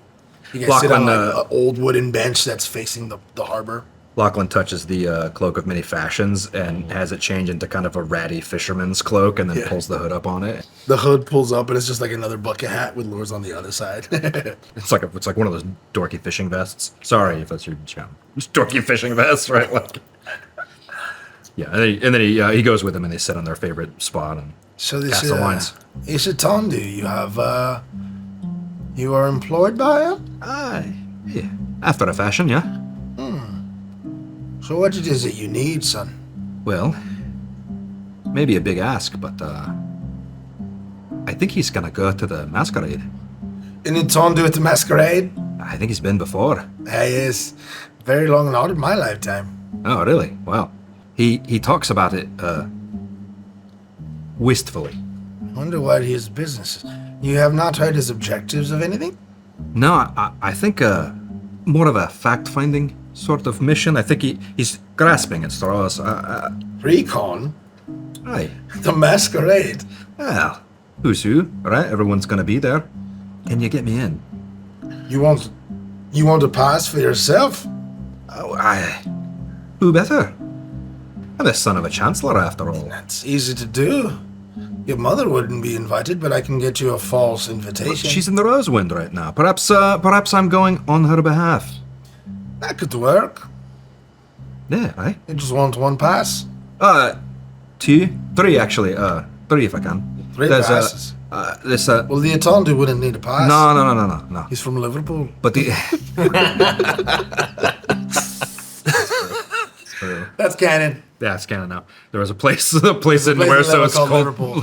You guys sit on Lochlan, like an old wooden bench that's facing the harbor. Lochlan touches the cloak of many fashions and has it change into kind of a ratty fisherman's cloak and then pulls the hood up on it. The hood pulls up and it's just like another bucket hat with lures on the other side. It's like one of those dorky fishing vests. Sorry if that's your jam. Just dorky fishing vests, right? Like, yeah, and then he goes with him and they sit on their favorite spot and So this cast the lines. Ishitandu, you are employed by him? Aye, yeah. After a fashion, yeah. So what it is that you need, son? Well, maybe a big ask, but I think he's gonna go to the Masquerade. Ishitandu at the Masquerade? I think he's been before. Yes. Very long not in my lifetime. Oh, really? Wow. He talks about it wistfully. Wonder what his business is. You have not heard his objectives of anything? No, I think more of a fact-finding sort of mission. I think he's grasping at straws. Recon? Aye. The Masquerade? Well, who's who, right? Everyone's gonna be there. Can you get me in? You want to pass for yourself? Oh, who better? I'm the son of a chancellor, after all. That's easy to do. Your mother wouldn't be invited, but I can get you a false invitation. She's in the Rosewind right now. Perhaps I'm going on her behalf. That could work. Yeah, aye. You just want one pass? 2, 3 actually. 3 if I can. 3 passes. This Well, the Atondu wouldn't need a pass. No. He's from Liverpool. But the That's canon. yeah, it's canon now. There was a place in where so it's called Liverpool.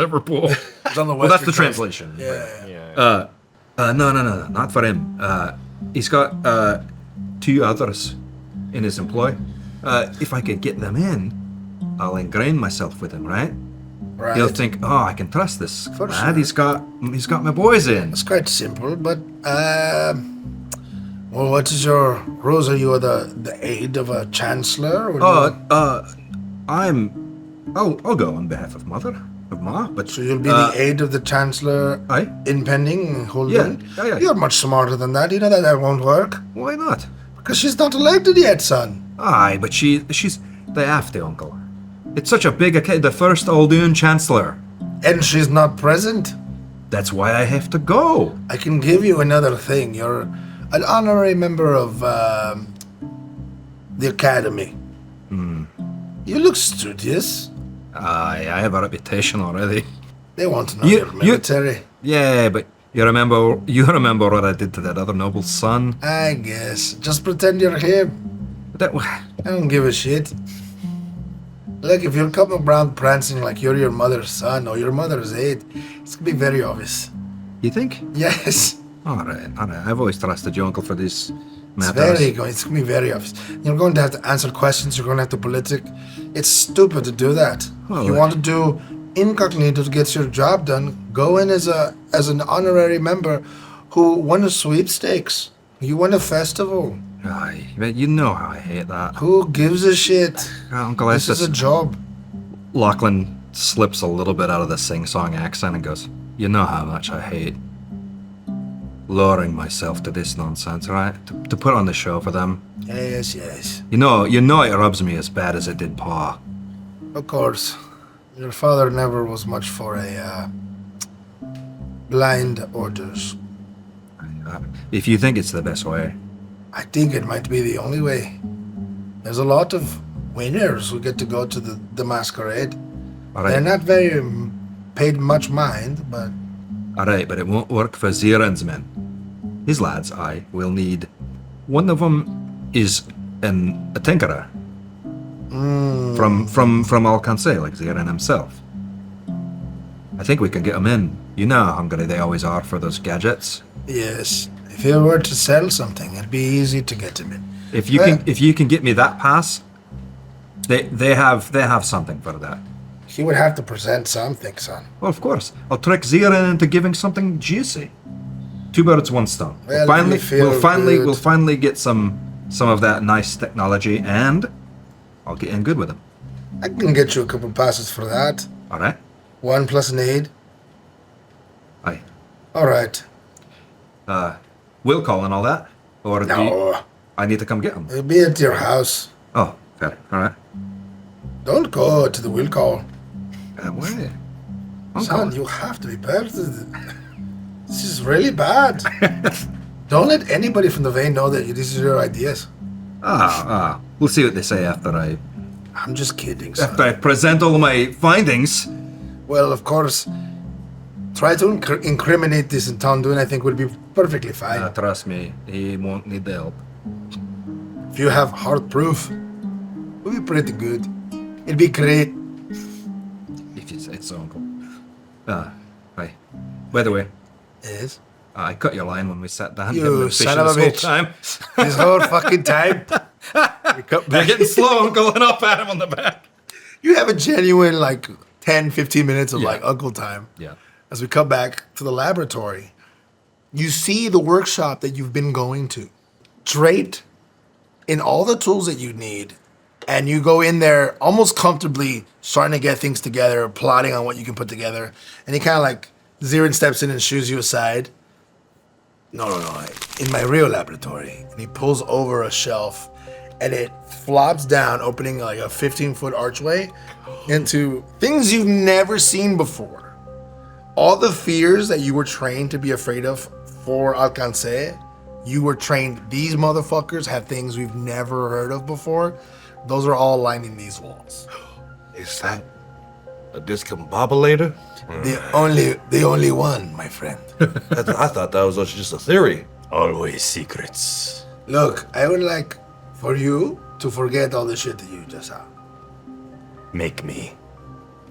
It's on the Well, that's the western coast. translation. Yeah. No, not for him. He's got 2 others in his employ. If I could get them in, I'll ingrain myself with him, right? Right. He'll think, oh, I can trust this For lad. sure. He's got my boys in. It's quite simple, but well, what is your Rose? Are you the aide of a chancellor? Or I'll go on behalf of Ma, but so you'll be the aide of the chancellor Aye. impending Holdun? Yeah. You're much smarter than that. You know that won't work. Why not? Because she's not elected yet, son. Aye, but she's the after uncle. It's such a big occasion, the first Aldoon Chancellor. And she's not present. That's why I have to go. I can give you another thing. You're an honorary member of the Academy. You look studious. Aye, I have a reputation already. They want to know you're military. Yeah, but you remember what I did to that other noble's son? I guess. Just pretend you're him. That I don't give a shit. Look, if you're coming around prancing like you're your mother's son or your mother's aide, it's gonna be very obvious. You think? Yes. All right. I've always trusted you, uncle, for these It's matters. it's gonna be very obvious. You're going to have to answer questions, you're going to have to politic. It's stupid to do that. Well, You want to do incognito to get your job done, go in as an honorary member who won a sweepstakes. You won a festival. Aye, but you know how I hate that. Who gives a shit? Uncle, This it's is a just... job. Lochlan slips a little bit out of the sing-song accent and goes, you know how much I hate lowering myself to this nonsense, right? To put on the show for them. Yes. You know it rubs me as bad as it did Pa. Of course. Your father never was much for a blind orders. If you think it's the best way. I think it might be the only way. There's a lot of winners who get to go to the masquerade. All They're right, not very paid much mind, but but it won't work for Zeeran's men. His lads, will need. One of them is a tinkerer. From Alcance, like Zeeran himself. I think we can get him in. You know how hungry they always are for those gadgets. yes, if he were to sell something, it'd be easy to get him in. If you can get me that pass, they have something for that. He would have to present something, son. Well, of course. I'll trick Zeeran into giving something juicy. Two birds, one stone. Well, We'll good. finally get some of that nice technology, and I'll get in good with him. I can get you a couple passes for that. All right. 1 plus an aid. Aye. All right. Will call and all that, or No, I need to come get him? it'll be at your house. Oh, fair. All right. Don't go to the will call. Wait. Son, you have to be better. This is really bad. Don't let anybody from the vein know that these are your ideas. We'll see what they say after I'm just kidding, son. I present all my findings. Well, of course, try to incriminate this in Tonduin, I think would be perfectly fine. Trust me, he won't need the help. If you have hard proof, it would be pretty good. It'd be great. If you say so, uncle. Hi. By the way, Yes. I cut your line when we sat down. You Getting the fish son of a this whole bitch. time. This whole fucking time. You're getting slow, uncle, and I'll pat him on the back. You have a genuine, 10, 15 minutes of, Yeah. uncle time. Yeah. As we come back to the laboratory, you see the workshop that you've been going to, draped in all the tools that you need, and you go in there almost comfortably, starting to get things together, plotting on what you can put together, and he kind of Zeeran steps in and shoos you aside. No, in my real laboratory. And he pulls over a shelf, and it flops down, opening a 15-foot archway into things you've never seen before. All the fears that you were trained to be afraid of for Alcance, you were trained, these motherfuckers have things we've never heard of before. Those are all lining these walls. Is that a discombobulator? The only one, my friend. I thought that was just a theory. Always secrets. Look, I would like for you to forget all the shit that you just saw. Make me.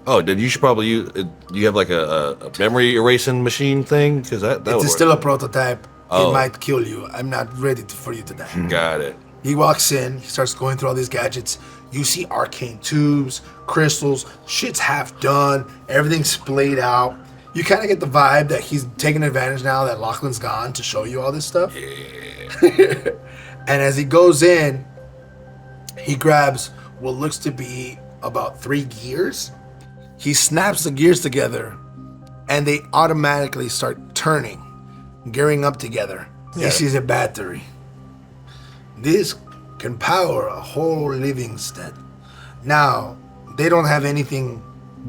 Oh, then you should probably use. You have a memory erasing machine thing, because that It would is still a prototype. Oh. It might kill you. I'm not ready for you to die. Got it. He walks in, he starts going through all these gadgets. You see arcane tubes, crystals, shit's half done, everything's splayed out. You kind of get the vibe that he's taking advantage now that Lochlan's gone to show you all this stuff. Yeah. And as he goes in, he grabs what looks to be about 3 gears. He snaps the gears together, and they automatically start turning, gearing up together. Yeah. This is a battery. This can power a whole living stead. Now, they don't have anything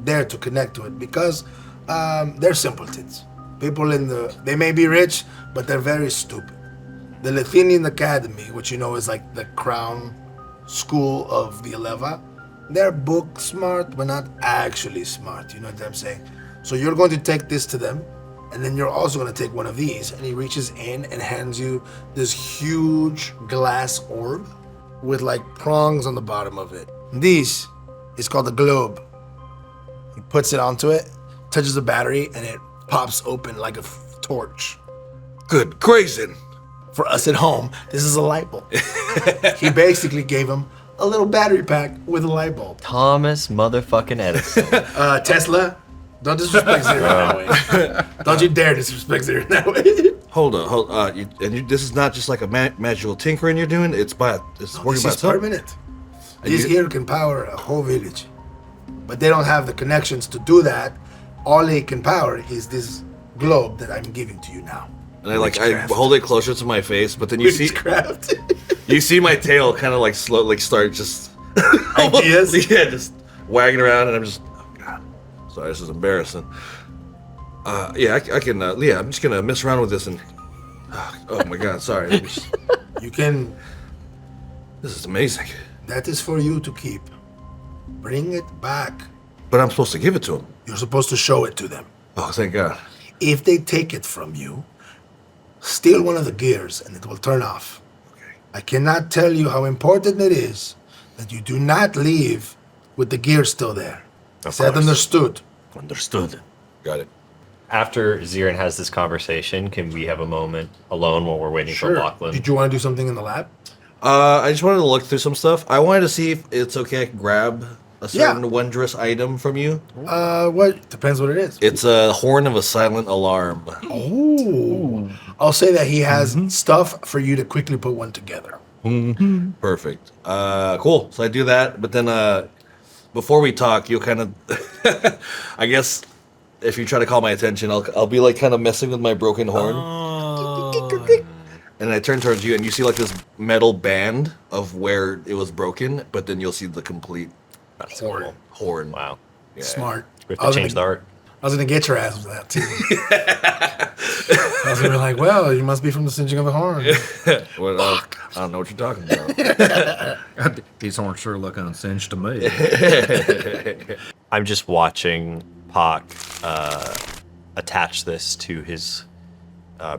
there to connect to it because they're simpletons. People they may be rich, but they're very stupid. The Lithinian Academy, which you know is like the crown school of the Eleva, they're book smart, but not actually smart. You know what I'm saying? So you're going to take this to them, and then you're also going to take one of these. And he reaches in and hands you this huge glass orb with like prongs on the bottom of it. This is called a globe. He puts it onto it, touches the battery, and it pops open like a torch. Good grazing. For us at home, this is a light bulb. He basically gave him a little battery pack with a light bulb. Thomas motherfucking Edison. Tesla, don't disrespect Zeeran that way. Don't you dare disrespect Zeeran that way. Hold on. This is not just like a magical tinkering you're doing. It's working by This is itself. permanent. This here can power a whole village. But they don't have the connections to do that. All they can power is this globe that I'm giving to you now. And I Witchcraft. hold it closer to my face, but then you Witchcraft. see my tail kind of like slowly start just Ideas? yeah, just wagging around, and I'm just, oh god, sorry, this is embarrassing. Yeah, I can. Yeah, I'm just gonna mess around with this and. Oh my god, sorry. Let me just- You can. This is amazing. That is for you to keep. Bring it back. But I'm supposed to give it to him. You're supposed to show it to them. Oh, thank God. If they take it from you, steal one of the gears and it will turn off. Okay. I cannot tell you how important it is that you do not leave with the gear still there. Is that course. understood? Understood. Got it. After Zeeran has this conversation, can we have a moment alone while we're waiting for Lochlan? Did you want to do something in the lab? I just wanted to look through some stuff. I wanted to see if it's okay I can grab a certain wondrous item from you. What? Depends what it is. It's a horn of a silent alarm. Ooh. I'll say that he has stuff for you to quickly put one together. Perfect. Cool. So I do that, but then before we talk, you'll kind of, I guess, if you try to call my attention, I'll be like kind of messing with my broken horn. And I turn towards you, and you see like this metal band of where it was broken, but then you'll see the complete That's Horn. cool. horn. Wow. Yeah. Smart. We have to change the art. I was gonna get your ass with that too. I was gonna be like, well, you must be from the singeing of the horn. Well, I don't know what you're talking about. These horns sure look unsinged to me. I'm just watching Pak attach this to his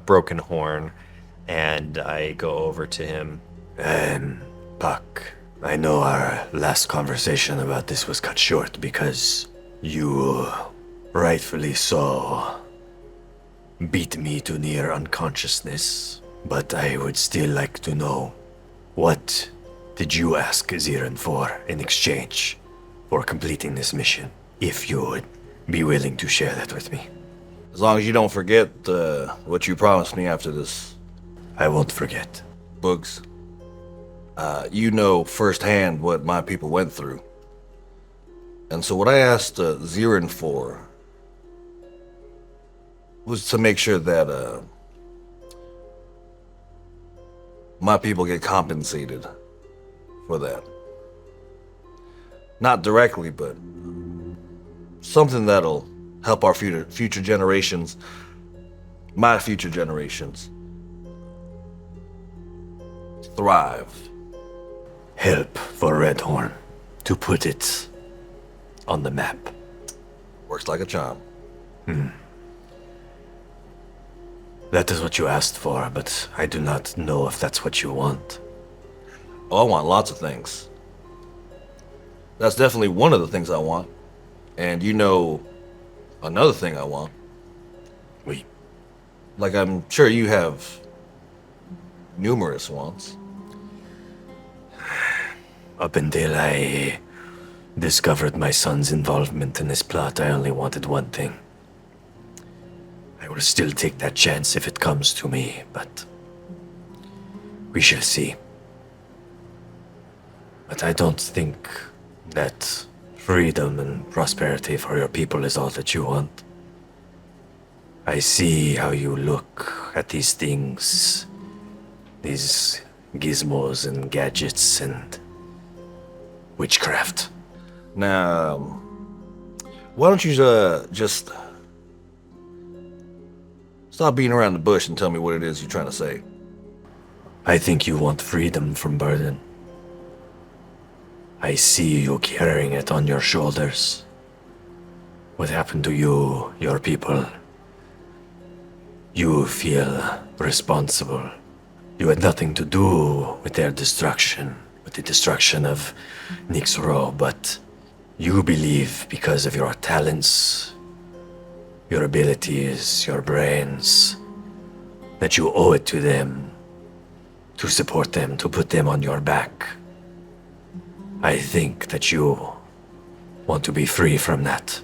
broken horn, and I go over to him. Pak, I know our last conversation about this was cut short because you rightfully so beat me to near unconsciousness, but I would still like to know, what did you ask Zeeran for in exchange for completing this mission, if you would be willing to share that with me? As long as you don't forget what you promised me after this, I won't forget. Boogs. You know firsthand what my people went through. And so what I asked Zeeran for was to make sure that my people get compensated for that. Not directly, but something that'll help our future generations, my future generations, thrive. Help for Redhorn, to put it on the map. Works like a charm. That is what you asked for, but I do not know if that's what you want. Oh, I want lots of things. That's definitely one of the things I want. And you know another thing I want. We. Like, I'm sure you have numerous wants. Up until I discovered my son's involvement in this plot, I only wanted one thing. I will still take that chance if it comes to me, but we shall see. But I don't think that freedom and prosperity for your people is all that you want. I see how you look at these things, these gizmos and gadgets and witchcraft. Now, why don't you just stop beating around the bush and tell me what it is you're trying to say? I think you want freedom from burden. I see you carrying it on your shoulders. What happened to you, your people? You feel responsible. You had nothing to do with their destruction, with the destruction of Nixro, but you believe because of your talents, your abilities, your brains, that you owe it to them, to support them, to put them on your back. I think that you want to be free from that.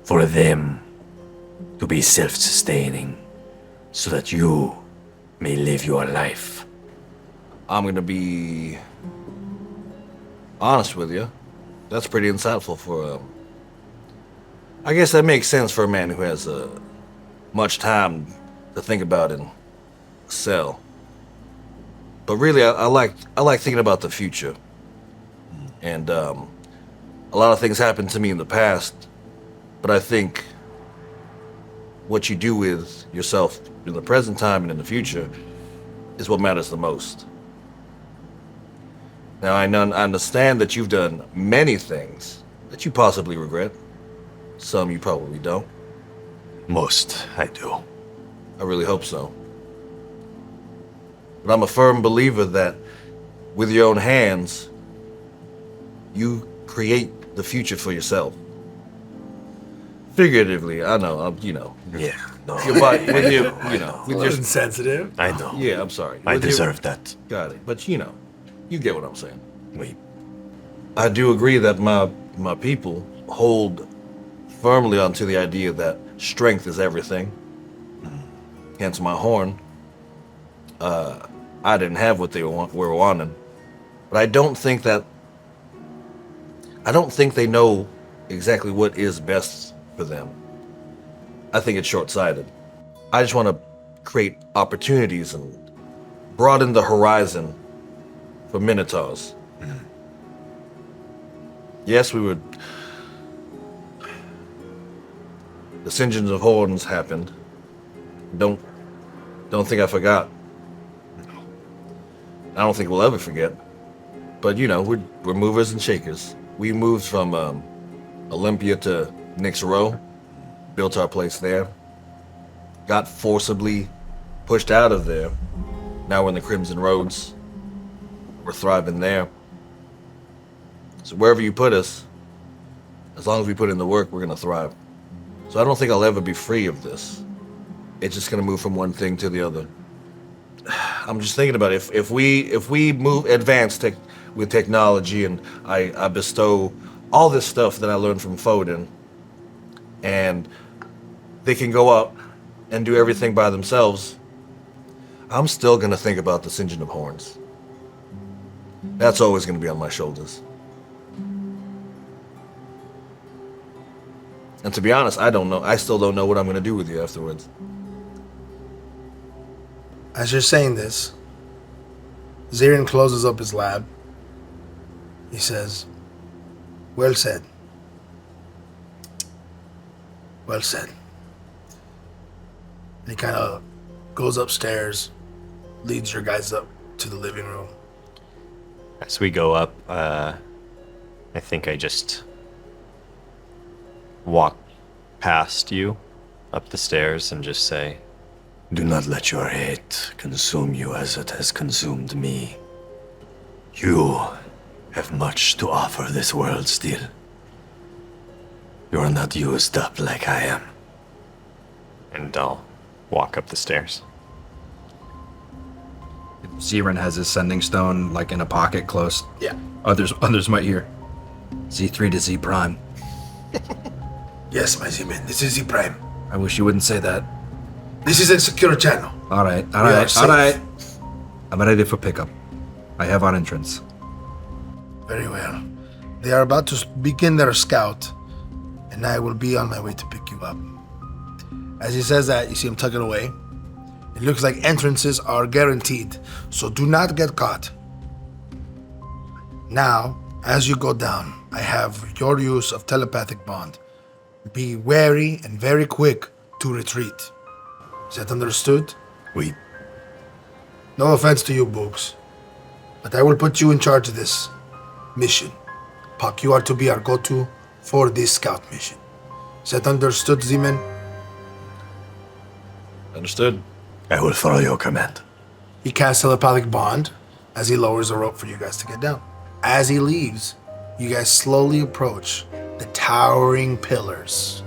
For them to be self-sustaining, so that you may live your life. I'm gonna be honest with you. That's pretty insightful for I guess that makes sense for a man who has much time to think about and sell. But really, I like thinking about the future. And a lot of things happened to me in the past, but I think what you do with yourself in the present time and in the future is what matters the most. Now, I understand that you've done many things that you possibly regret. Some you probably don't. Most, I do. I really hope so. But I'm a firm believer that with your own hands, you create the future for yourself. Figuratively, I know, Yeah, no. Your body, with your, with your, Insensitive. I know. yeah, I'm sorry. I With your- deserve that. Got it. But you get what I'm saying. We I do agree that my people hold firmly onto the idea that strength is everything. Hence my horn. I didn't have what they were wanting, but I don't think they know exactly what is best for them. I think it's short-sighted. I just want to create opportunities and broaden the horizon for Minotaurs. Yes, the singeings of horns happened. Don't think I forgot. I don't think we'll ever forget. But we're movers and shakers. We moved from Olympia to Nix Row, built our place there, got forcibly pushed out of there. Now we're in the Crimson Roads. We're thriving there. So wherever you put us, as long as we put in the work, we're gonna thrive. So I don't think I'll ever be free of this. It's just gonna move from one thing to the other. I'm just thinking about it. If we advance with technology, and I bestow all this stuff that I learned from Foden, and they can go out and do everything by themselves, I'm still gonna think about the singeing of horns. That's always gonna be on my shoulders. And to be honest, I don't know. I still don't know what I'm gonna do with you afterwards. As you're saying this, Zeeran closes up his lab. He says, "Well said. Well said." And he kind of goes upstairs, leads your guys up to the living room. As we go up, I think I just walk past you up the stairs and just say, do not let your hate consume you as it has consumed me. You have much to offer this world still. You are not used up like I am. and I'll walk up the stairs. Zeeran has his sending stone like in a pocket close. Yeah. Others might hear Z3 to Z prime. Yes, my Z-Man, this is Z-Prime. I wish you wouldn't say that. This is a secure channel. All right. are safe. I'm ready for pickup. I have our entrance. Very well. They are about to begin their scout, and I will be on my way to pick you up. As he says that, you see him tuck it away. It looks like entrances are guaranteed, so do not get caught. Now, as you go down, I have your use of telepathic bond. Be wary and very quick to retreat. Is that understood? We No offense to you, Boogs, but I will put you in charge of this mission. Pak, you are to be our go-to for this scout mission. Is that understood, Zeeman? Understood. I will follow your command. He casts telepathic bond as he lowers the rope for you guys to get down. As he leaves, you guys slowly approach the towering pillars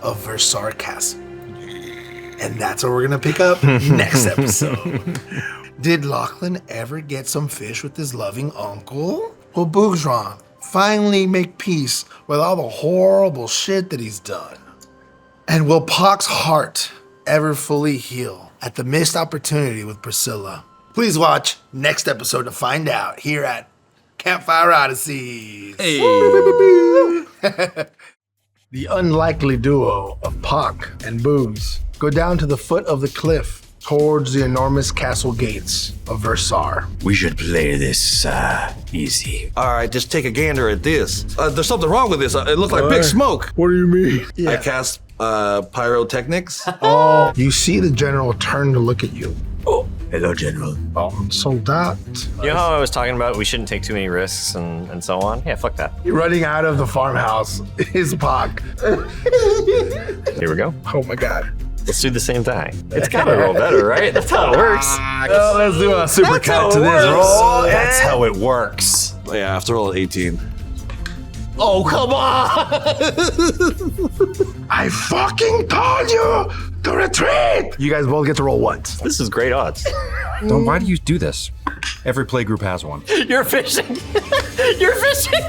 of Versar Castle. And that's where we're gonna pick up next episode. Did Lochlan ever get some fish with his loving uncle? Will Boogsran finally make peace with all the horrible shit that he's done? And will Pak's heart ever fully heal at the missed opportunity with Priscilla? Please watch next episode to find out here at Campfire Odysseys. The unlikely duo of Pak and Boogs go down to the foot of the cliff towards the enormous castle gates of Versar. We should play this easy. All right, just take a gander at this. There's something wrong with this. It looks like big smoke. What do you mean? I cast pyrotechnics. Oh, you see the general turn to look at you. Oh, hello, General. Soldat. You know how I was talking about we shouldn't take too many risks and so on? Yeah, fuck that. You're running out of the farmhouse is Pak. Here we go. Oh my god. Let's do the same thing. It's gotta roll better, right? That's how it works. Let's do a super cut to this roll. That's how it works. Yeah, after all, 18. Oh, come on! I fucking told you to retreat! You guys both get to roll once. This is great odds. Then why do you do this? Every play group has one. You're fishing. You're fishing.